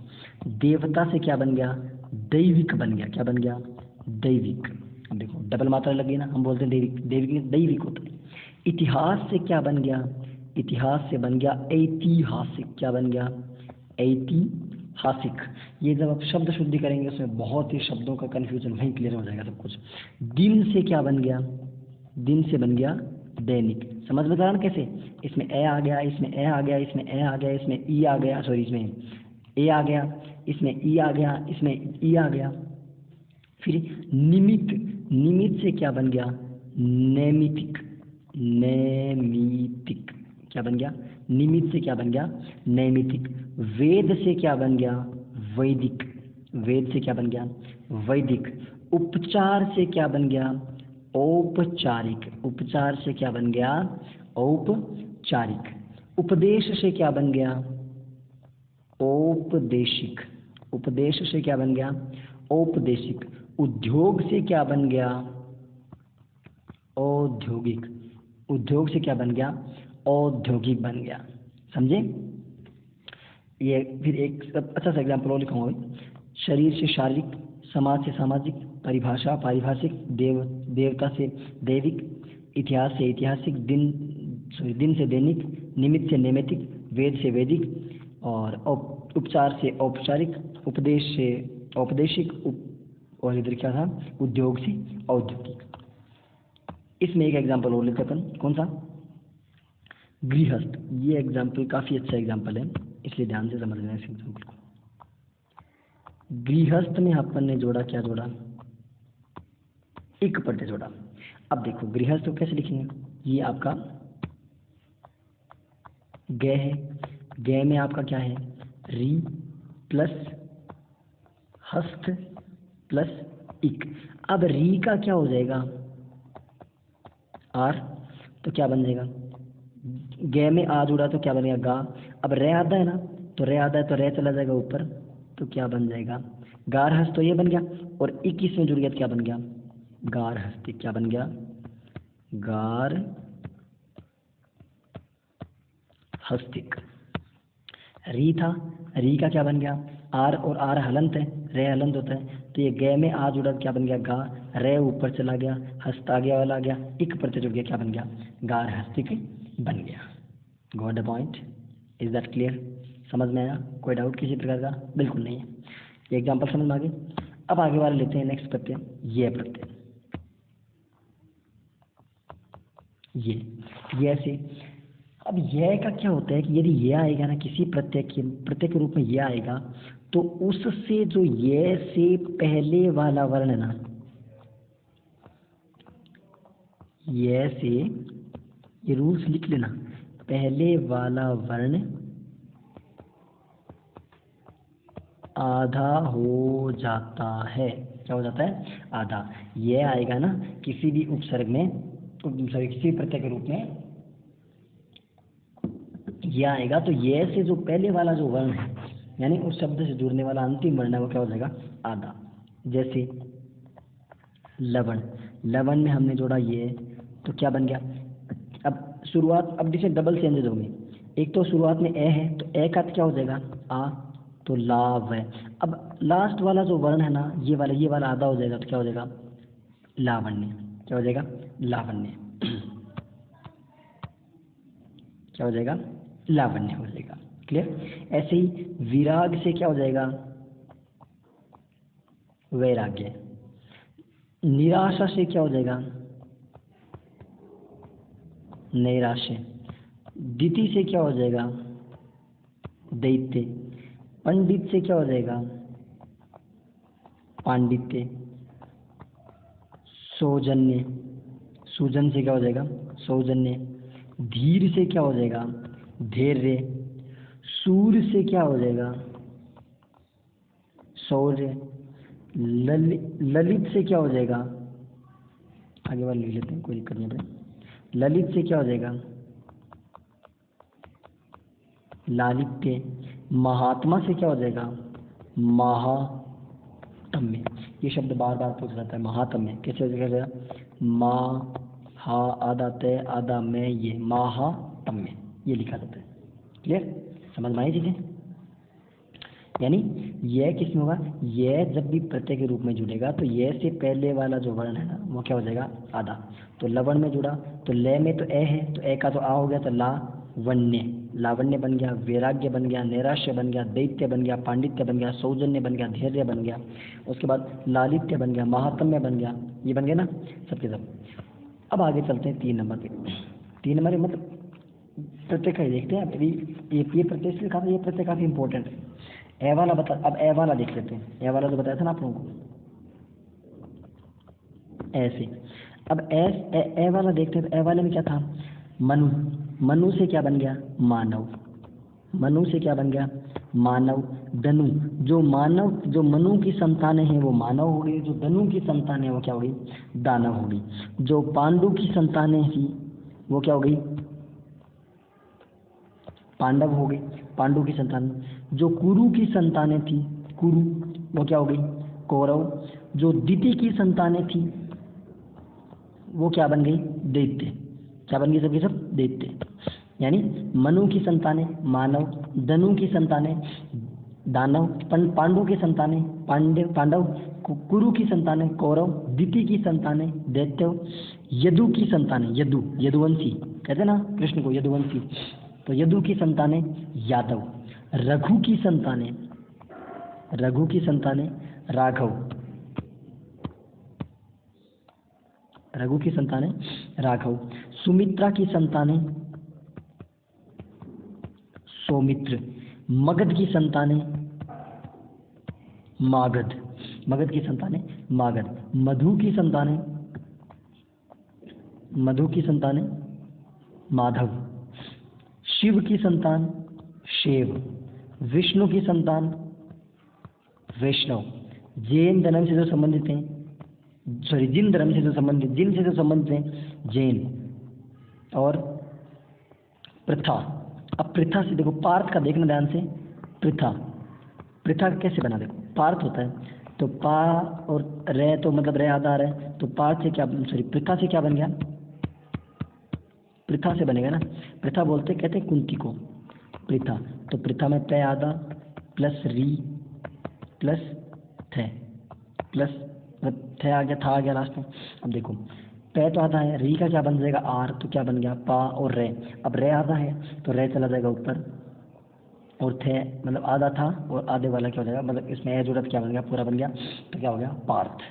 देवता से क्या बन गया, दैविक बन गया। क्या बन गया, दैविक। अब देखो डबल मात्रा लग गई ना, हम बोलते हैं दैविक, दैविक दैविक होता है। इतिहास से क्या बन गया, इतिहास से बन गया ऐतिहासिक। क्या बन गया, ऐतिहासिक। ये जब आप शब्द शुद्धि करेंगे उसमें बहुत ही शब्दों का कन्फ्यूजन वहीं क्लियर हो जाएगा सब कुछ। दिन से क्या बन गया, दिन से बन गया दैनिक। समझ में आ रहा ना कैसे, इसमें ए आ गया, इसमें ए आ गया, इसमें ए आ गया, इसमें ई आ गया, सॉरी इसमें ए आ गया, इसमें ई आ गया, इसमें ई आ गया। फिर निमित्त, निमित्त से क्या बन गया, नैमितिक। नैमितिक क्या बन गया, निमित्त से क्या बन गया, नैमितिक। वेद से क्या बन गया, वैदिक। वेद से क्या बन गया, वैदिक। उपचार से क्या बन गया, औपचारिक। उपचार से क्या बन गया, औपचारिक। उपदेश से क्या बन गया, औपदेशिक। उपदेश से क्या बन गया, औपदेशिक। उद्योग से क्या बन गया, औद्योगिक। उद्योग से क्या बन गया, औद्योगिक बन गया। समझे। ये फिर एक अच्छा सा एग्जाम्पल और लिखूंगा। शरीर से शारीरिक, समाज से सामाजिक, परिभाषा पारिभाषिक, देवता से दैविक, इतिहास से ऐतिहासिक, दिन से दैनिक, निमित्त से नैमितिक, वेद से वैदिक, और उपचार से औपचारिक, उपदेश से औपदेशिक, और इधर क्या था, उद्योग से औद्योगिक। इसमें एक एग्जाम्पल और लेते अपन, कौन सा, गृहस्थ। ये एग्जाम्पल काफी अच्छा एग्जाम्पल है, इसलिए ध्यान से समझना इस एग्जाम्पल को। गृहस्थ में अपन ने जोड़ा, क्या जोड़ा, एक प्रत्यय जोड़ा। अब देखो गृहस्थ को कैसे लिखेंगे, ये आपका ग है, ग में आपका क्या है, री प्लस हस्त प्लस इक। अब री का क्या हो जाएगा, आर, तो क्या बन जाएगा, गे में आ जुड़ा तो क्या बनेगा, गा। अब रे आता है ना, तो रे आता है तो रे चला जाएगा ऊपर, तो क्या बन जाएगा, गार हस्त। तो ये बन गया, और इक इसमें जुड़ गया तो क्या बन गया, गार हस्तिक। क्या बन गया, गार हस्तिक। री था, री का क्या बन गया, आर, और आर हलंत है, रे हलंत होता है, तो ये गे में आ जुड़ा क्या बन गया, गा। रे ऊपर चला गया, हस्त आगे वाला आ गया, इक प्रत्यय जुड़ गया, क्या बन गया, गार हस्तिक बन गया। Got the point, is that clear. समझ में आया, कोई डाउट किसी प्रकार का, बिल्कुल नहीं है। ये एग्जाम्पल समझ में आ गए। अब आगे वाले लेते हैं नेक्स्ट प्रत्यय, ये प्रत्यय। ये ऐसे। अब यह का क्या होता है कि यदि ये आएगा ना किसी प्रत्यय के रूप में ये आएगा, तो उससे जो ये से पहले वाला वर्ण है ना, ये से, ये रूल्स लिख लेना, पहले वाला वर्ण आधा हो जाता है। क्या हो जाता है, आधा। ये आएगा ना किसी भी उपसर्ग में, सॉरी किसी प्रत्यय के रूप में ये आएगा, तो ये से जो पहले वाला जो वर्ण है, यानी उस शब्द से जुड़ने वाला अंतिम वर्ण है, वो क्या हो जाएगा, आधा। जैसे लवण, लवण में हमने जोड़ा ये, तो क्या बन गया। अब शुरुआत, अब जैसे डबल चेंजेस होंगे, एक तो शुरुआत में ए है, तो ए का क्या हो जाएगा, आ, तो लाव है। अब लास्ट वाला जो वर्ण है ना, ये वाला आधा हो जाएगा, तो क्या हो जाएगा, लावण्य। क्या हो जाएगा, लावण्य। क्या हो जाएगा, लावण्य हो जाएगा। क्लियर। ऐसे ही विराग से क्या हो जाएगा, वैराग्य। निराशा से क्या हो जाएगा, नैराश्य। दिति से क्या हो जाएगा, दैत्य। पंडित से क्या हो जाएगा, पांडित्य। सौजन्य, सुजन से क्या हो जाएगा, सौजन्य। धीर से क्या हो जाएगा, धैर्य। सूर से क्या हो जाएगा, शौर्य। ललित से क्या हो जाएगा, आगे वाले लिख लेते हैं, कोई दिक्कत नहीं है। ललित से क्या हो जाएगा, लालित्य। महात्मा से क्या हो जाएगा? महात्म्य। ये शब्द बार बार पूछा जाता है, महात्म्य कैसे हो जाएगा? मा हा आधा तय आधा में, ये महात्म्य ये लिखा जाता है। क्लियर? समझ में आई चीजें? यानी यह किस में होगा? यह जब भी प्रत्यय के रूप में जुड़ेगा तो यह से पहले वाला जो वर्ण है ना वो क्या हो जाएगा? आधा। तो लवण में जुड़ा तो ले में तो ए है, तो ए का तो आ हो गया, तो लावण्य, लावण्य बन गया, वैराग्य बन गया, नैराश्य बन गया, दैत्य बन गया, पांडित्य बन गया, सौजन्य बन गया, धैर्य बन गया, उसके बाद लालित्य बन गया, महात्म्य बन गया। ये बन गया ना सबके सब। अब आगे चलते हैं 3 नंबर पे। 3 नंबर मतलब प्रत्यय का ही देखते हैं। अभी ये प्रत्यय से लिखा था, ये प्रत्यय काफी इंपॉर्टेंट है। ए वाला बता, अब ए वाला देख लेते हैं। ए वाला जो बताया था ना आप लोगों को, ऐसे। अब ए वाला देखते हैं। तो ए वाले में क्या था? मनु। मनु से क्या बन गया? मानव। मनु से क्या बन गया? मानव। धनु, जो मनु की संतानें हैं वो मानव हो गई, जो धनु की संतानें वो क्या हो गई? दानव हो गई। जो पांडु की संतानें थी वो क्या हो गई? पांडव हो गई, पांडु की संतान। जो कुरु की संतानें थी, कुरु, वो क्या हो गई? कौरव। जो दिति की संतानें थी वो क्या बन गई? दैत्य। क्या बन गई? सबके सब दैत्य। यानी मनु की संतानें मानव, धनु की संतानें दानव, पांडु की संतानें पांडव, कुरु की संतानें कौरव, दिति की संतानें दैत्य, यदु की संतानें यदुवंशी कहते ना कृष्ण को, यदुवंशी। तो यदु की संतानें यादव। रघु की संतानें राघव। रघु की संतानें राघव। सुमित्रा की संतानें सौमित्र। मगध की संतानें मागध। मगध की संतानें मागध। मधु की संतानें माधव। शिव की संतान शेव। विष्णु की संतान वैष्णव। जिन धर्म से जो संबंधित हैं जैन। और प्रथा। अब प्रथा से देखो, पार्थ का देखना ध्यान से। प्रथा कैसे बना? देखो पार्थ होता है तो पा और रे, तो मतलब रे आधार है, तो पार्थ से क्या प्रथा से क्या बन गया? प्रथा से बनेगा ना। प्रथा बोलते कहते हैं कुंती को प्रथा। तो प्रथा में पे आधा प्लस री प्लस थे, प्लस थे आ गया, था आ गया लास्ट में। अब देखो पे तो आधा है, री का क्या बन जाएगा? आर, तो क्या बन गया? पा और रे। अब रे आधा है तो रे चला जाएगा ऊपर, और थे मतलब आधा था और आधे वाला क्या हो जाएगा? मतलब इसमें ए जुड़ा, क्या बन गया? पूरा बन गया। तो क्या हो गया? पार्थ।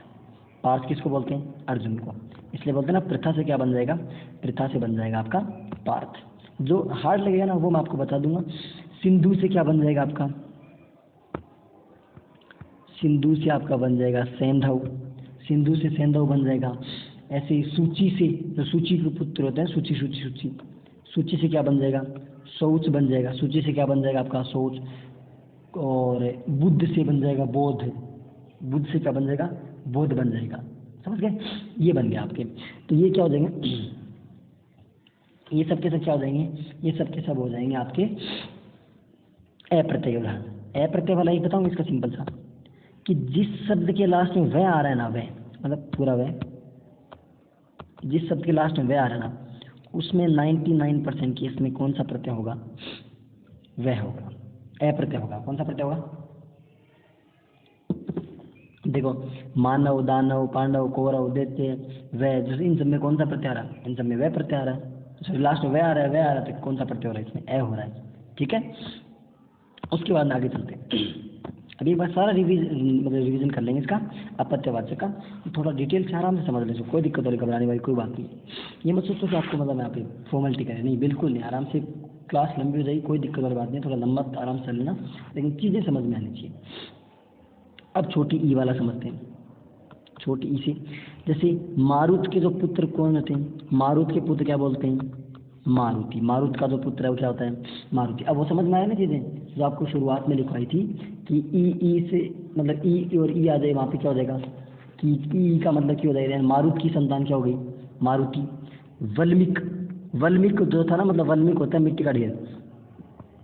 पार्थ किसको बोलते हैं? अर्जुन को। इसलिए बोलते हैं ना प्रथा से क्या बन जाएगा? प्रथा से बन जाएगा आपका पार्थ। जो हार्ड लगेगा ना वो मैं आपको बता दूंगा। सिंधु से क्या बन जाएगा आपका? सिंधु से आपका बन जाएगा सैंधव। सिंधु से सैंधव बन जाएगा। ऐसे ही सूची से, जो सूची के पुत्र होते हैं, सूची से क्या बन जाएगा? शौच बन जाएगा। सूची से क्या बन जाएगा आपका? शौच। और बुद्ध से बन जाएगा बोध। बुद्ध से क्या बन जाएगा? बोध बन जाएगा। समझ गए? ये बन गया आपके। तो ये क्या हो जाएंगे? ये सबके सब क्या हो जाएंगे? ये सबके सब हो जाएंगे आपके अप्रत्यय उदाहरण। अप्रत्यय वाला एक बताऊँ इसका सिंपल सा, कि जिस शब्द के लास्ट में वह आ रहा है ना, वह मतलब पूरा वह, जिस शब्द के लास्ट में वह आ रहा है ना, उसमें 99% केस में कौन सा प्रत्यय होगा? वह होगा, अप्रत्यय होगा। कौन सा प्रत्यय होगा? देखो मानव, दानव, पांडव, कौरव, दैत्य, वह, जैसे इन सब में कौन सा प्रत्यय आ रहा है? इन सब में वह प्रत्यय आ रहा है। लास्ट में वह आ रहा है, तो कौन सा प्रत्यय हो रहा है? इसमें ए हो रहा है। ठीक है, उसके बाद आगे चलते हैं। अभी एक बार सारा रिवीजन कर लेंगे इसका अपत्यवाच्य का, थोड़ा डिटेल से आराम से समझ लेंगे। कोई दिक्कत वाली घबराने वाली कोई बात नहीं। ये मत सोचो कि आपको मतलब यहाँ पे फॉर्मेलिटी करें, नहीं, बिल्कुल नहीं। आराम से क्लास लंबी हो जाएगी, कोई दिक्कत वाली बात नहीं। थोड़ा लंबा आराम से चल लेना, लेकिन चीज़ें समझ में आनी चाहिए। अब छोटी ई वाला समझते हैं। छोटी ई से, जैसे मारुत के जो पुत्र कौन होते हैं? मारुत के पुत्र क्या बोलते हैं? मारुति। मारुत का जो पुत्र है वो क्या होता है? मारुति। अब वो समझ में आया ना चीज़ें जो आपको शुरुआत में लिखवाई थी, कि ई से मतलब ई और ई आ जाए, वहाँ पे क्या हो जाएगा? कि ई का मतलब क्या हो जाएगा? मारुत की संतान क्या हो गई? मारुति। वल्मीक जो था ना, मतलब वल्मीक होता है मिट्टी का ढेर।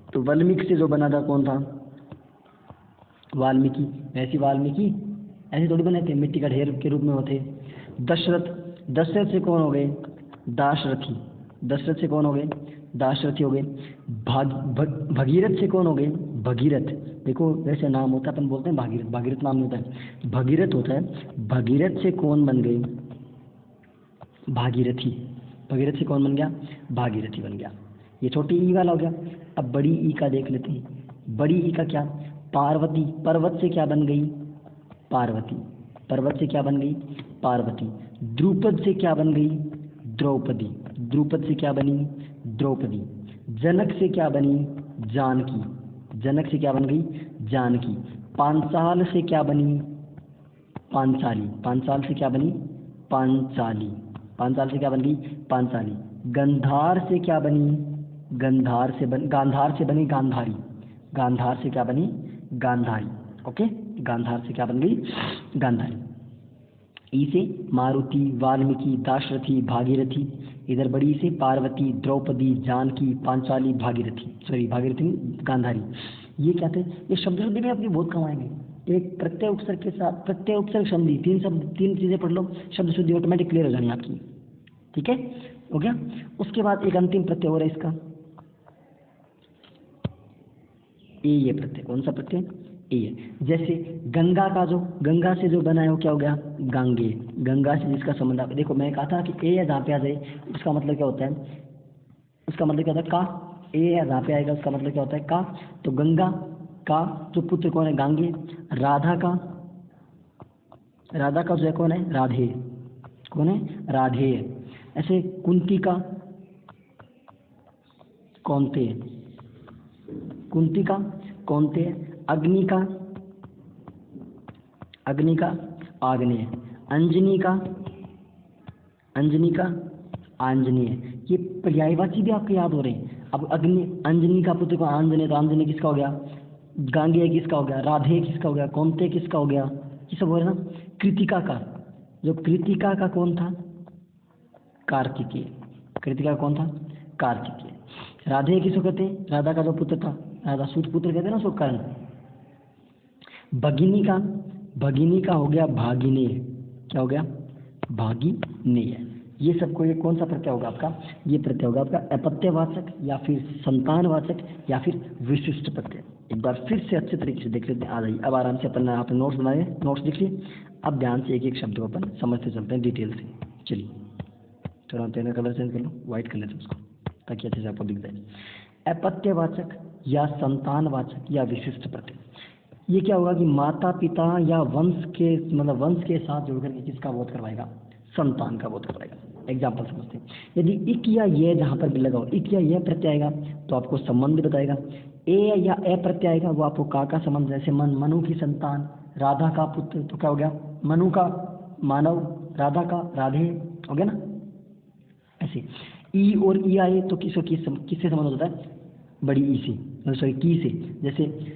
तो वाल्मीकि से जो बना था कौन था? वाल्मीकि। वैसे वाल्मीकि ऐसे थोड़ी बने थे, मिट्टी का ढेर के रूप में होते। दशरथ, दशरथ से कौन हो गए? दाशरथी। दशरथ से कौन हो गए? दाशरथी हो गए। भगीरथ से कौन हो गए? भगीरथ। देखो वैसे नाम होता है, अपन बोलते हैं भागीरथ, भागीरथ नाम नहीं होता है, भगीरथ होता है। भगीरथ से कौन बन गए? भागीरथी। भगीरथ से कौन बन गया? भागीरथी बन गया। ये छोटी ई वाला हो गया। अब बड़ी ई का देख लेते हैं। बड़ी ई का क्या? पार्वती। पर्वत से क्या बन गई? पार्वती। पर्वत से क्या बन गई? पार्वती। द्रुपद से क्या बन गई? द्रौपदी। द्रुपद से क्या बनी? द्रौपदी। जनक से क्या बनी? जानकी। जनक से क्या बन गई? जानकी। पांचाल से क्या बनी? पांचाली। पांचाल से क्या बनी? पांचाली। पांचाल से क्या बन गई? पांचाली। गंधार से क्या बनी? गांधार से बनी गांधारी। गांधार से क्या बनी? गांधारी। ओके, गांधार से क्या बन गई? गांधारी। ई से मारुति, वाल्मीकि, दाशरथी, भागीरथी। इधर बड़ी से पार्वती, द्रौपदी, जानकी, पांचाली, भागीरथी, सॉरी भागीरथी नहीं, गांधारी। ये क्या थे? ये शब्द शुद्धि में आपकी बहुत काम आएंगे। एक प्रत्यय उपसर्ग के साथ प्रत्यय उपसर्ग संधि, तीन चीजें पढ़ लो, शब्द शुद्धि ऑटोमेटिक क्लियर हो जानी आपकी। ठीक है, हो गया। उसके बाद एक अंतिम प्रत्यय हो रहा है इसका, ये प्रत्यय। कौन सा प्रत्यय? ये। जैसे गंगा का जो, गंगा से जो बना है वो क्या हो गया? गांगे। गंगा से जिसका संबंध आप देखो, मैं कहा था कि ए या जहाँ पे आ जाए उसका मतलब क्या होता है? उसका मतलब क्या होता है? का। ए या जहाँ पे आएगा उसका मतलब क्या होता है? का। तो गंगा का जो पुत्र कौन है? गांगे। राधा का, राधा का जो है कौन है? राधे। कौन है? राधे। ऐसे कुंती का, कौनते। कुंती का कौनते। अग्नि का, अग्नि का आग्नेय। अंजनी का, अंजनी का आंजनेय। ये पर्यायवाची भी आपको याद हो रहे हैं। अब अग्नि, अंजनी का पुत्र को आंजनेय, तो आंजनेय किसका हो गया? गांगेय किसका हो गया? राधे किसका हो गया? कौनते किसका हो गया? ये सब हो रहा है ना। कृतिका का, जो कृतिका का कौन था? कार्तिकेय। कृतिका का कौन था? कार्तिकेय। राधे किसको कहते हैं? राधा का जो पुत्र था, राधा सूत पुत्र कहते हैं ना उसको, कर्ण। भगिनी का, भगिनी का हो गया भागिनेय। क्या हो गया? भागिनेय। ये सबको, ये कौन सा प्रत्यय होगा आपका? ये प्रत्यय होगा आपका अपत्यवाचक या फिर संतानवाचक या फिर विशिष्ट प्रत्यय। एक बार फिर से अच्छे तरीके से देख लेते हैं। आ जाइए, अब आराम से अपन आपने नोट्स बनाए, नोट्स लिख लिए। अब ध्यान से एक एक शब्द को अपन समझते चलते हैं डिटेल से। चलिए, थोड़ा पेन का कलर चेंज कर लो, व्हाइट कर लेते हैं उसको ताकि अच्छे से आपको दिख जाए। अपत्यवाचक या संतानवाचक या विशिष्ट प्रत्यय, ये क्या होगा कि माता पिता या वंश के, मतलब वंश के साथ जुड़ करके किसका बोध करवाएगा? संतान का बोध करवाएगा। एग्जाम्पल समझते हैं। यदि इक या ये जहाँ पर भी लगा हो, इक या ये प्रत्यय आएगा तो आपको संबंध बताएगा। ए या ए प्रत्यय आएगा वो आपको का संबंध, जैसे मनु की संतान, राधा का पुत्र, तो क्या हो गया? मनु का मानव, राधा का राधे, हो गया ना। ऐसे ई और ई आए तो किससे संबंध होता है? बड़ी ई से, सॉरी की से। जैसे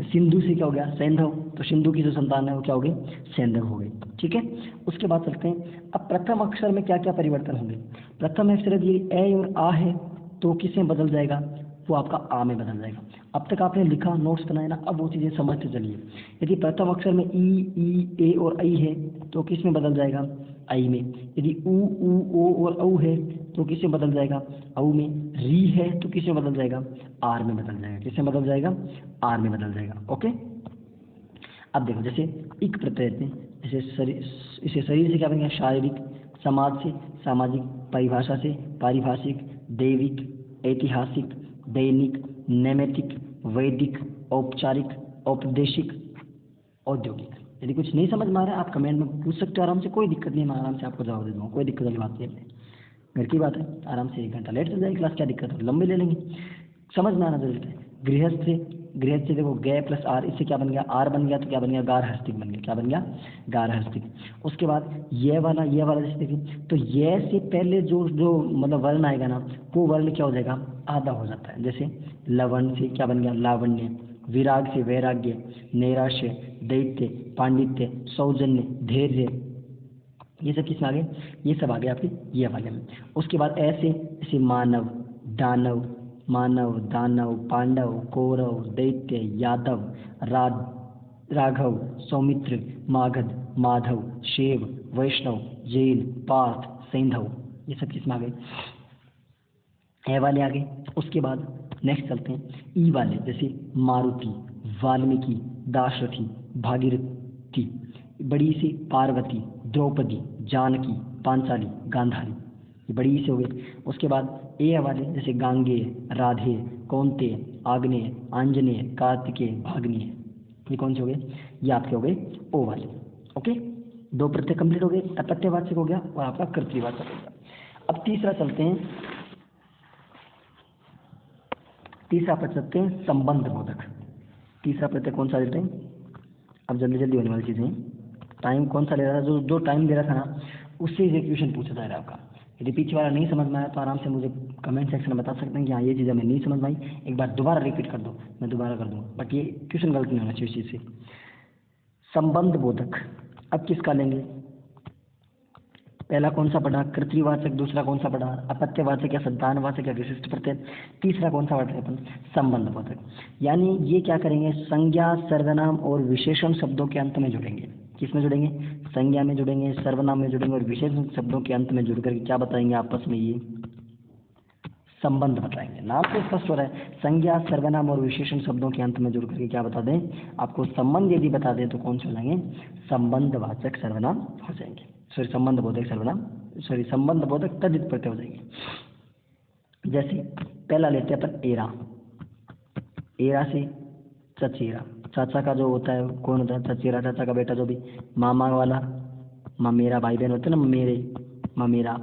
सिंधु से क्या हो गया? सैंधव, तो सिंधु की जो संतान है वो क्या हो गई? सैंधव हो गई। ठीक है, उसके बाद चलते हैं। अब प्रथम अक्षर में क्या क्या परिवर्तन होंगे? प्रथम अक्षर यदि ए और आ है तो किसमें बदल जाएगा? वो आपका आ में बदल जाएगा। अब तक आपने लिखा, नोट्स बनाए ना, अब वो चीज़ें समझते चलिए। यदि प्रथम अक्षर में ई, ए और आई है तो किसमें बदल जाएगा? आई में। यदि उ, ओ और औ है तो किसमें बदल जाएगा? औ में। री है तो किसमें बदल जाएगा? आर में बदल जाएगा। किसमें बदल जाएगा? आर में बदल जाएगा। ओके, अब देखो, जैसे इक प्रत्यय में, जैसे इसे शरीर से क्या बनेगा? शारीरिक। समाज से सामाजिक। परिभाषा से पारिभाषिक। दैविक, ऐतिहासिक, दैनिक, नैमित्तिक, वैदिक, औपचारिक, औपदेशिक, औद्योगिक। यदि कुछ नहीं समझ में आ रहा है आप कमेंट में पूछ सकते हो आराम से, कोई दिक्कत नहीं, मैं आराम से आपको जवाब दे दूँगा, कोई दिक्कत वाली बात नहीं है। घर की बात है, आराम से 1 घंटा लेट चल जाएगी क्लास, क्या दिक्कत है? लंबे ले लेंगे, समझ में आना जरूरी है। गृहस्थ से, गृहस्थ से देखो गे प्लस आर, इससे क्या बन गया? आर बन गया, तो क्या बन गया? गारहस्तिक बन गया। क्या बन गया? गारहस्तिक। उसके बाद ये वाला जैसे देखिए, तो ये से पहले जो मतलब वर्ण आएगा ना, वो वर्ण क्या हो जाएगा? आधा हो जाता है। जैसे लवण से क्या बन गया? लावण्य। विराग से वैराग्य। नैराश्य, दैत्य, पांडित्य, सौजन्य, धैर्य, ये सब किसमें आ गए? ये सब आ गए आपके ये वाले में। उसके बाद ऐसे मानव, दानव, मानव, दानव, पांडव, कौरव, दैत्य, यादव, राघव, सौमित्र, मागध, माधव, शैव, वैष्णव, जैन, पार्थ, सैंधव, ये सब किसमें आ गए? ए वाले आ गए। उसके बाद नेक्स्ट चलते हैं ई वाले, जैसे मारुति, वाल्मीकि, दाशरथी, भागीरथी, बड़ी सी पार्वती, द्रौपदी, जानकी, पांचाली, गांधारी, ये बड़ी से हो गए। उसके बाद ए वाले जैसे गांगेय, राधे, कौंतेय, आग्नेय, आंजनेय, कार्तिकेय, भाग्नेय, ये कौन से हो गए? ये आपके हो गए ओ वाले। ओके, 2 प्रत्यय कंप्लीट हो गए, अपत्यवाचक हो गया और आपका कर्तृवाचक हो गया। अब तीसरा चलते हैं, तीसरा पर चलते हैं संबंध बोधक। तीसरा प्रत्यय कौन सा देते हैं? अब जल्दी जल्दी होने वाली चीज़ें, टाइम कौन सा ले रहा था? जो टाइम दे रहा था ना, उससे एग्जीक्यूशन पूछा जा रहा है आपका। यदि पीछे वाला नहीं समझ में आया तो आराम से मुझे कमेंट सेक्शन में बता सकते हैं कि हाँ ये चीज़ हमें नहीं समझ में आई, एक बार दोबारा रिपीट कर दो, मैं दोबारा कर दूँगा, बट ये क्वेश्चन गलत नहीं होना चाहिए इस चीज़ से। संबंध बोधक अब किसका लेंगे? पहला कौन सा पढ़ा? कर्तृवाचक। दूसरा कौन सा पढ़ा? अपत्यवाचक या संतानवाचक या विशिष्ट प्रत्यय। तीसरा कौन सा पढ़ रहे अपन? संबंध बोधक। यानी ये क्या करेंगे? संज्ञा, सर्वनाम और विशेषण शब्दों के अंत में जुड़ेंगे। किस में जुड़ेंगे? संज्ञा में जुड़ेंगे, सर्वनाम में जुड़ेंगे और विशेषण शब्दों के अंत में जुड़ करके क्या बताएंगे आपस में? ये संबंध बताएंगे। नाम से स्पष्ट हो रहा है, संज्ञा, सर्वनाम और विशेषण शब्दों के अंत में जुड़ करके क्या बता दें आपको? संबंध यदि बता दें तो कौन से हो जाएंगे? संबंधवाचक सर्वनाम हो जाएंगे। सॉरी, संबंध बोधक सर्वनाम, सॉरी संबंध बोधक तद्धित प्रत्यय हो जाएंगे। जैसे पहला लेते हैं अपन एरा। एरा से चचेरा, चाचा का जो होता है कौन होता है? चचेरा, चाचा का बेटा जो भी। मामा वाला, ममेरा, भाई बहन होते हैं ना, मेरे, ममेरा।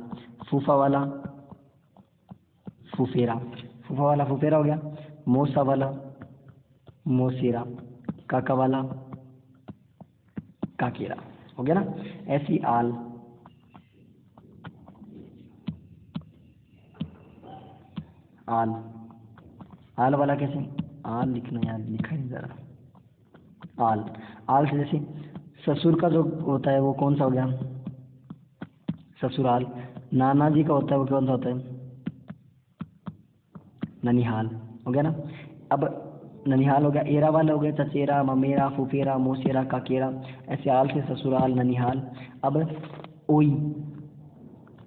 फूफा वाला, फुफेरा, फूफा वाला फुफेरा हो गया। मौसा वाला, मौसेरा। काका वाला, काकेरा, हो गया ना। ऐसी आल, आल, आल वाला कैसे? आल लिखना यार, लिखा नहीं जरा। आल, आल से जैसे ससुर का जो होता है वो कौन सा हो गया? ससुराल। नाना जी का होता है वो कौन सा होता है? ननिहाल, हो गया ना। अब ननिहाल हो गया, एरा वाला हो गया चचेरा, ममेरा, फुफेरा, मोसेरा, काकेरा। ऐसे आल से ससुराल, ननिहाल। अब ओई,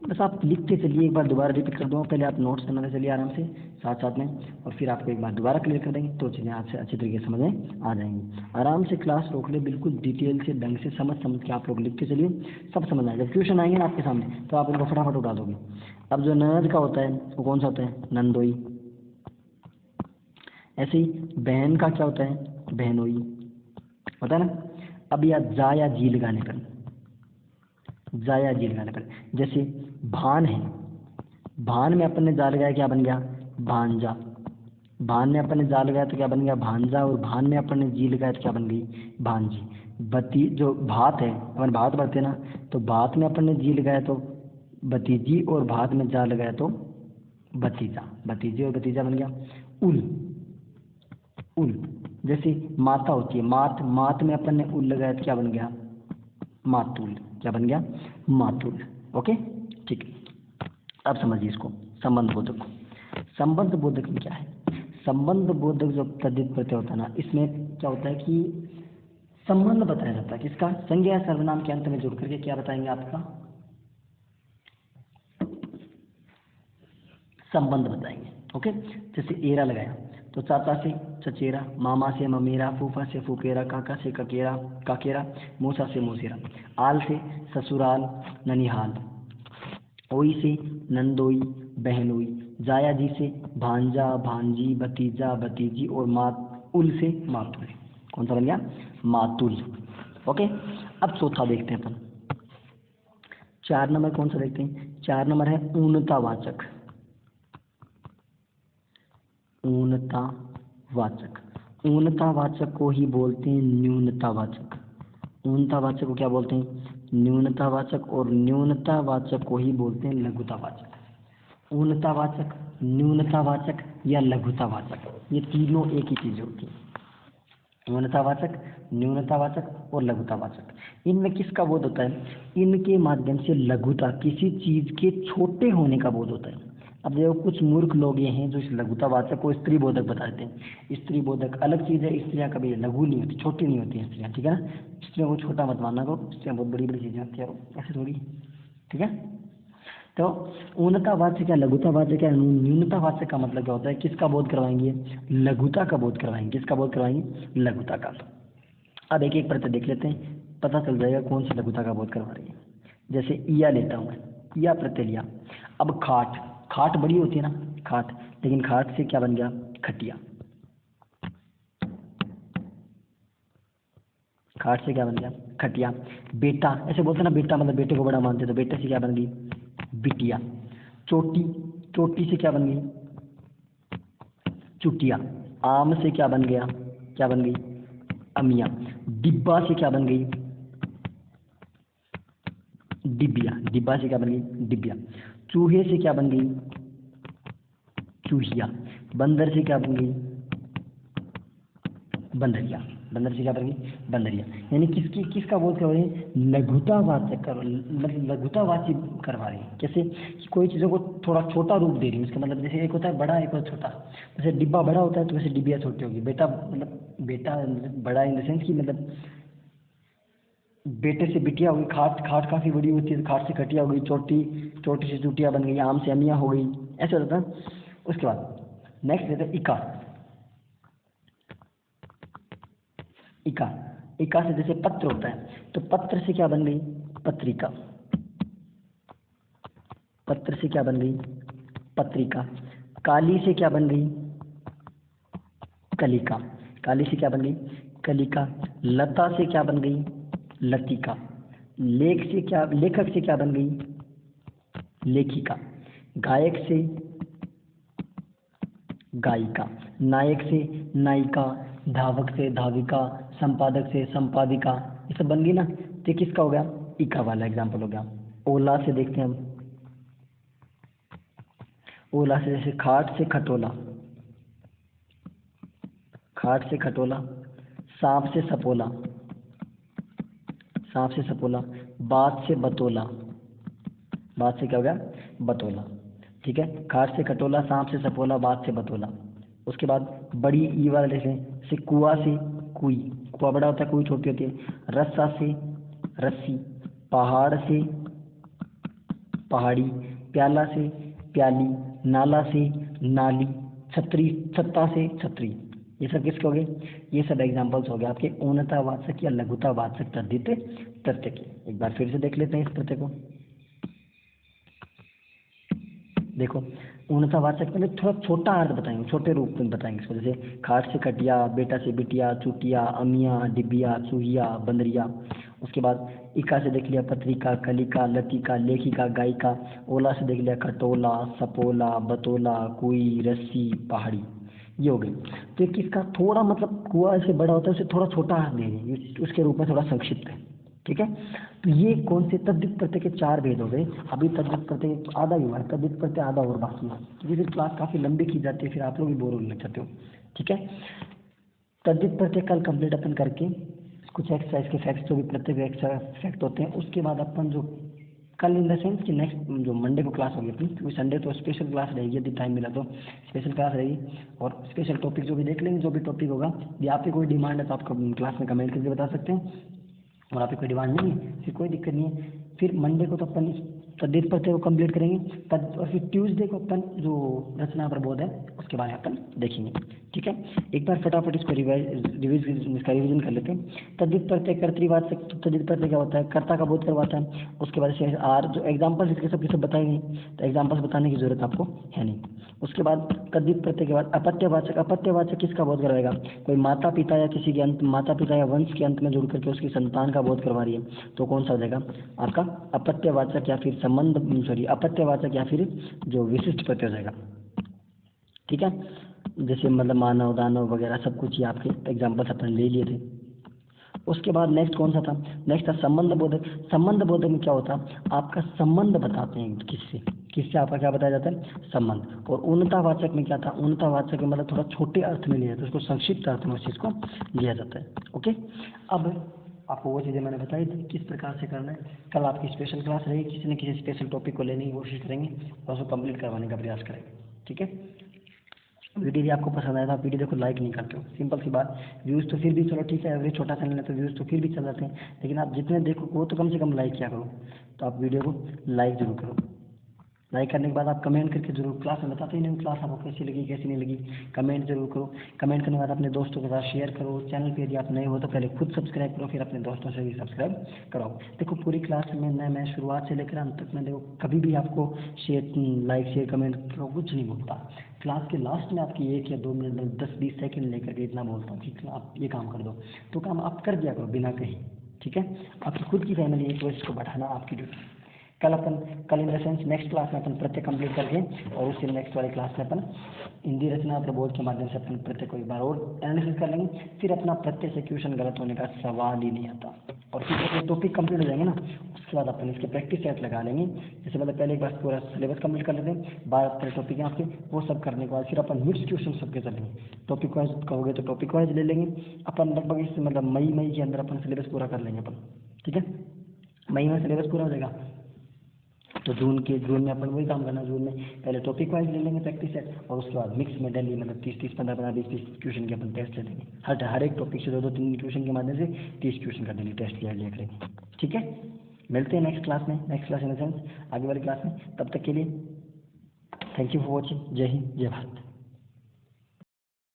बस आप लिखते चलिए, एक बार दोबारा रिपीट कर दूँगा, पहले आप नोट्स बनाते चलिए आराम से साथ साथ में, और फिर आपको एक बार दोबारा क्लियर कर देंगे तो चीज़ें आपसे अच्छी तरीके से समझ में आ जाएंगी। आराम से क्लास रोक ले, बिल्कुल डिटेल से ढंग से समझ के आप लोग लिखते चलिए, सब समझ आएगा। क्वेश्चन आएंगे ना आपके सामने तो आप उनको फटाफट उठा दोगे। अब जो ननद का होता है वो कौन सा होता है? नंदोई। ऐसे ही बहन का क्या होता है? बहनोई, होता है ना। अब या जा या जी लगाने पर, जा या जी लगाने पर, जैसे भान है, भान में अपन ने जा लगाया, क्या बन गया? भांजा। भान में अपन ने जा लगाया तो क्या बन गया? भांजा। और भान में अपन ने जी लगाया तो क्या बन गई? भांजी। बती, जो भात है, अपन भात बढ़ते ना, तो भात में अपन ने जी लगाया तो भतीजी, और भात में जा लगाया तो भतीजा। भतीजी और भतीजा बन गया। उल, उल, जैसे माता होती है, मात, मात में अपन ने उल लगाया तो क्या बन गया? मातुल। क्या बन गया? मातुल। ओके, ठीक है। अब समझिए इसको, संबंध बोधक को। संबंध बोधक में क्या है? संबंध बोधक जो तद्धित प्रत्यय होता है ना, इसमें क्या होता है कि संबंध बताया जाता है। किसका? संज्ञा या सर्वनाम के अंत में जुड़ करके क्या बताएंगे? आपका संबंध बताएंगे। ओके, जैसे एरा लगाया तो चाचा से चचेरा, मामा से ममेरा, फूफा से फूफेरा, काका से ककेरा, काकेरा, मौसा से मौसेरा। आल से ससुराल, ननिहाल। ओई से नंदोई, बहनोई। जाया जी से भांजा, भांजी, भतीजा, भतीजी। और उल से मातुल। कौन सा बन गया? मातुल। ओके, अब चौथा देखते हैं अपन। 4 नंबर कौन सा देखते हैं? 4 नंबर है ऊनतावाचक। ऊनतावाचक, ऊनतावाचक को ही बोलते हैं न्यूनतावाचक। ऊनतावाचक को क्या बोलते हैं? न्यूनतावाचक। और न्यूनतावाचक को ही बोलते हैं लघुतावाचक। ऊनतावाचक, न्यूनतावाचक या लघुतावाचक, ये तीनों एक ही चीज होती है। ऊनतावाचक, न्यूनतावाचक और लघुतावाचक, इनमें किसका बोध होता है? इनके माध्यम से लघुता, किसी चीज के छोटे होने का बोध होता है। अब देखो कुछ मूर्ख लोग ये हैं जो इस लघुतावाचक को स्त्री बोधक बता देते हैं। स्त्री बोधक अलग चीज़ है, स्त्रियाँ कभी लघु नहीं होती, छोटी नहीं होती हैं स्त्रियाँ, ठीक है ना। स्त्रियों को छोटा मत मानना करो, स्त्रियाँ बहुत बड़ी बड़ी चीज़ें होती हैं, ऐसे थोड़ी, ठीक है। तो ऊनतावाचक या लघुतावाचक या न्यूनतावाचक का मतलब क्या होता है, किसका बोध करवाएंगे, लघुता का बोध करवाएंगे, किसका बोध करवाएंगे, लघुता का। अब एक एक प्रत्यय देख लेते हैं, पता चल जाएगा कौन सी लघुता का बोध करवा रही है। जैसे इया लेता हूँ मैं, इया प्रत्यय लिया। अब खाट, खाट बड़ी होती है ना, खाट, लेकिन खाट से क्या बन गया, खटिया। खाट से क्या बन गया, खटिया। बेटा, ऐसे बोलते ना, बेटा मतलब बेटे को बड़ा मानते, तो बेटे से क्या बन गई, बिटिया। चोटी, चोटी से क्या बन गई, चुटिया। आम से क्या बन गया, क्या बन गई, अमिया। डिब्बा से क्या बन गई, डिबिया। डिब्बा से क्या बन गई, डिबिया। चूहे से क्या बन गई, चूहिया। बंदर से क्या बन गई, बंदरिया। बंदर से क्या बन गई, बंदरिया। यानी किसकी, किसका बोध करवा रही है, लघुतावाचक कर, मतलब लघुतावाची करवा रही है। कैसे कि कोई चीज़ों को थोड़ा छोटा रूप दे रही है, उसका मतलब जैसे एक होता है बड़ा, एक होता है छोटा। जैसे डिब्बा बड़ा होता है तो वैसे डिबिया छोटी होगी। बेटा मतलब बेटा बड़ा इन द सेंस कि मतलब बेटे से बिटिया हो गई। खाट, खाट काफ़ी बड़ी होती है तो खाट से खटिया हो गई। चोटी, चोटी से चुटिया बन गई। आम से अमिया हो गई, ऐसे होता है। उसके बाद नेक्स्ट रहता है इका। इका, इका से जैसे पत्र होता है तो पत्र से क्या बन गई, पत्रिका। पत्र से क्या बन गई, पत्रिका। काली से क्या बन गई, कलिका। काली से क्या बन गई, कलिका। लता से क्या बन गई, लतिका। लेख से क्या, लेखक से क्या बन गई, लेखिका। गायक से गायिका। नायक से नायिका। धावक से धाविका। संपादक से संपादिका। ये सब बन गई ना, तो ये किसका हो गया, इका वाला एग्जाम्पल हो गया। ओला से देखते हैं हम, ओला से जैसे खाट से खटोला, खाट से खटोला। सांप से सपोला, सांप से सपोला। बात से बतोला, बात से क्या हो गया, बतोला, ठीक है। खाट से खटोला, सांप से सपोला, बात से बतोला। उसके बाद बड़ी ई वाला जैसे से कुआ से कुई, कुआ बड़ा होता है, कुई छोटी होती है। रस्सा से रस्सी। पहाड़ से पहाड़ी। प्याला से प्याली। नाला से नाली। छतरी, छत्ता से छतरी। ये सब किसके हो गए, ये सब एग्जांपल्स हो गए आपके ऊनतावाचक या लघुतावाचक तद्धित प्रत्यय के। एक बार फिर से देख लेते हैं इस प्रत्यय को। देखो, ऊनतावाचक में थोड़ा छोटा अर्थ बताएंगे, छोटे रूप में बताएंगे इसको। जैसे खाट से खटिया, बेटा से बिटिया, चुटिया, अमिया, डिबिया, चूहिया, बंदरिया। उसके बाद इका से देख लिया पत्रिका, कलिका, लतिका, लेखिका, गायिका। ओला से देख लिया खटोला, सपोला, बतोला, कुई, रस्सी, पहाड़ी। ये हो गई। तो ये किसका थोड़ा मतलब कुआ से बड़ा होता है, उसे थोड़ा छोटा अर्थ दे रही है, उसके रूप में थोड़ा संक्षिप्त है, ठीक है। तो ये कौन से तद्धित प्रत्यय के चार भेद हो गए। अभी तद्धित प्रत्यय आधा ही हुआ है, तद्धित प्रत्यय आधा और बाकी है, क्योंकि फिर क्लास काफ़ी लंबी की जाती है, फिर आप लोग भी बोर होने लग जाते हो, ठीक है। तद्धित प्रत्यय कल कंप्लीट अपन करके कुछ एक्सरसाइज के फैक्ट्स, जो भी प्रत्येक एक्स्ट्रा फैक्ट होते हैं, उसके बाद अपन जो कल इन द सेंस कि नेक्स्ट जो मंडे को क्लास होगी अपनी, क्योंकि संडे तो स्पेशल क्लास रहेगी, यदि टाइम मिला तो स्पेशल क्लास रहेगी। और स्पेशल टॉपिक जो भी देख लेंगे, जो भी टॉपिक होगा। यदि आपकी कोई डिमांड है तो आप क्लास में कमेंट करके बता सकते हैं, और आपकी कोई डिमांड नहीं है फिर कोई दिक्कत नहीं है। फिर मंडे को तो अपन तद्धित प्रत्यय को कंप्लीट करेंगे और फिर ट्यूसडे को अपन जो रचना प्रबोध है उसके बारे में अपन देखेंगे, ठीक है। एक बार फटाफट इसको इसका रिविजन कर लेते हैं। तद्धित प्रत्यय कर्तृवाचक, तो तद्धित प्रत्यय क्या होता है, कर्ता का बोध करवाता है। उसके बाद से आर जो एग्जाम्पल्स इसके सब बताएंगे, तो एग्जाम्पल्स बताने की जरूरत आपको है नहीं। उसके बाद तद्धित प्रत्यय के बाद अपत्यवाचक, अपत्यवाचक किसका बोध करवाएगा, कोई माता पिता या किसी के अंत, माता पिता या वंश के अंत में जुड़ करके उसकी संतान का बोध करवा रही है, तो कौन सा हो जाएगा आपका अपत्यवाचक या फिर संबंध, सॉरी अपत्यवाचक या फिर जो विशिष्ट प्रत्यय हो जाएगा, ठीक है। जैसे मतलब मानव, दानव वगैरह सब कुछ ही आपके एग्जाम्पल्स अपन ले लिए थे। उसके बाद नेक्स्ट कौन सा था, नेक्स्ट था संबंध बोधक। संबंध बोधक में क्या होता है, आपका संबंध बताते हैं किससे, किससे आपका क्या बताया जाता है, संबंध। और ऊनतावाचक में क्या था, ऊनतावाचक में मतलब थोड़ा छोटे अर्थ में लिया जाता है, उसको संक्षिप्त अर्थ में उस चीज़ को लिया जाता है, ओके। अब आपको वो चीज़ें मैंने बताई थी किस प्रकार से करना है। कल आपकी स्पेशल क्लास रहेगी, किसी न किसी स्पेशल टॉपिक को लेने की कोशिश करेंगे और उसको कंप्लीट करवाने का प्रयास करेंगे। ठीक है, वीडियो भी आपको पसंद आया था, वीडियो देखो लाइक नहीं करते हो, सिंपल सी बात। व्यूज़ तो फिर भी चलो ठीक है, एवरेज छोटा चैनल है तो व्यूज़ तो फिर भी चल जाते हैं, लेकिन आप जितने देखो वो तो कम से कम लाइक किया करो। तो आप वीडियो को लाइक जरूर करो। लाइक करने के बाद आप कमेंट करके जरूर, क्लास में बताते ही नहीं क्लास आपको कैसी लगी कैसी नहीं लगी, कमेंट जरूर करो। कमेंट करने के बाद अपने दोस्तों के साथ शेयर करो। चैनल पे यदि आप नए हो तो पहले खुद सब्सक्राइब करो, फिर अपने दोस्तों से भी सब्सक्राइब कराओ। देखो पूरी क्लास में मैं शुरुआत से लेकर अंत तक मैं देखो कभी भी आपको शेयर लाइक शेयर कमेंट करो कुछ नहीं बोलता। क्लास के लास्ट में आपकी 1 या 2 मिनट 10-20 सेकंड लेकर के इतना बोलता हूँ कि आप ये काम कर दो, तो काम आप कर दिया करो बिना कहीं। ठीक है, आपकी खुद की फैमिली एक वर्ष को बढ़ाना आपकी ड्यूटी। कल in the sense next class में अपन प्रत्यय कंप्लीट करके और उससे नेक्स्ट वाली क्लास में अपन हिंदी रचना प्रबोध के माध्यम से अपन प्रत्यय को एक बार और एनालिसिस कर लेंगे। फिर अपना प्रत्यय से क्वेश्चन गलत होने का सवाल ही नहीं आता। और फिर जब ये टॉपिक कंप्लीट हो जाएंगे ना, उसके बाद अपन इसके प्रैक्टिस सेट लगा लेंगे। जैसे मतलब पहले एक बार पूरा सिलेबस कंप्लीट कर लेते हैं, 12 टॉपिक हैं आपके, वो सब करने के बाद फिर अपन मिक्स क्वेश्चन सबके चलेंगे। टॉपिक वाइज कहोगे तो टॉपिक वाइज ले लेंगे अपन, लगभग इससे मतलब मई के अंदर अपन सिलेबस पूरा कर लेंगे अपन। ठीक है, मई में सिलेबस पूरा हो जाएगा तो जून में अपन वही काम करना। जून में पहले टॉपिक वाइज ले लेंगे प्रैक्टिस सेट, और उसके बाद मिक्स में डेली मतलब 30-30, 15-15, 20-20 क्वेश्चन के अपन टेस्ट ले लेंगे। हर एक टॉपिक से 2-2, 3 क्वेश्चन के माध्यम से 30 क्वेश्चन का डेली टेस्ट लिया करेंगे। ठीक है, मिलते हैं नेक्स्ट क्लास में, next class in the sense आगे वाली क्लास में। तब तक के लिए थैंक यू फॉर वॉचिंग। जय हिंद, जय भारत।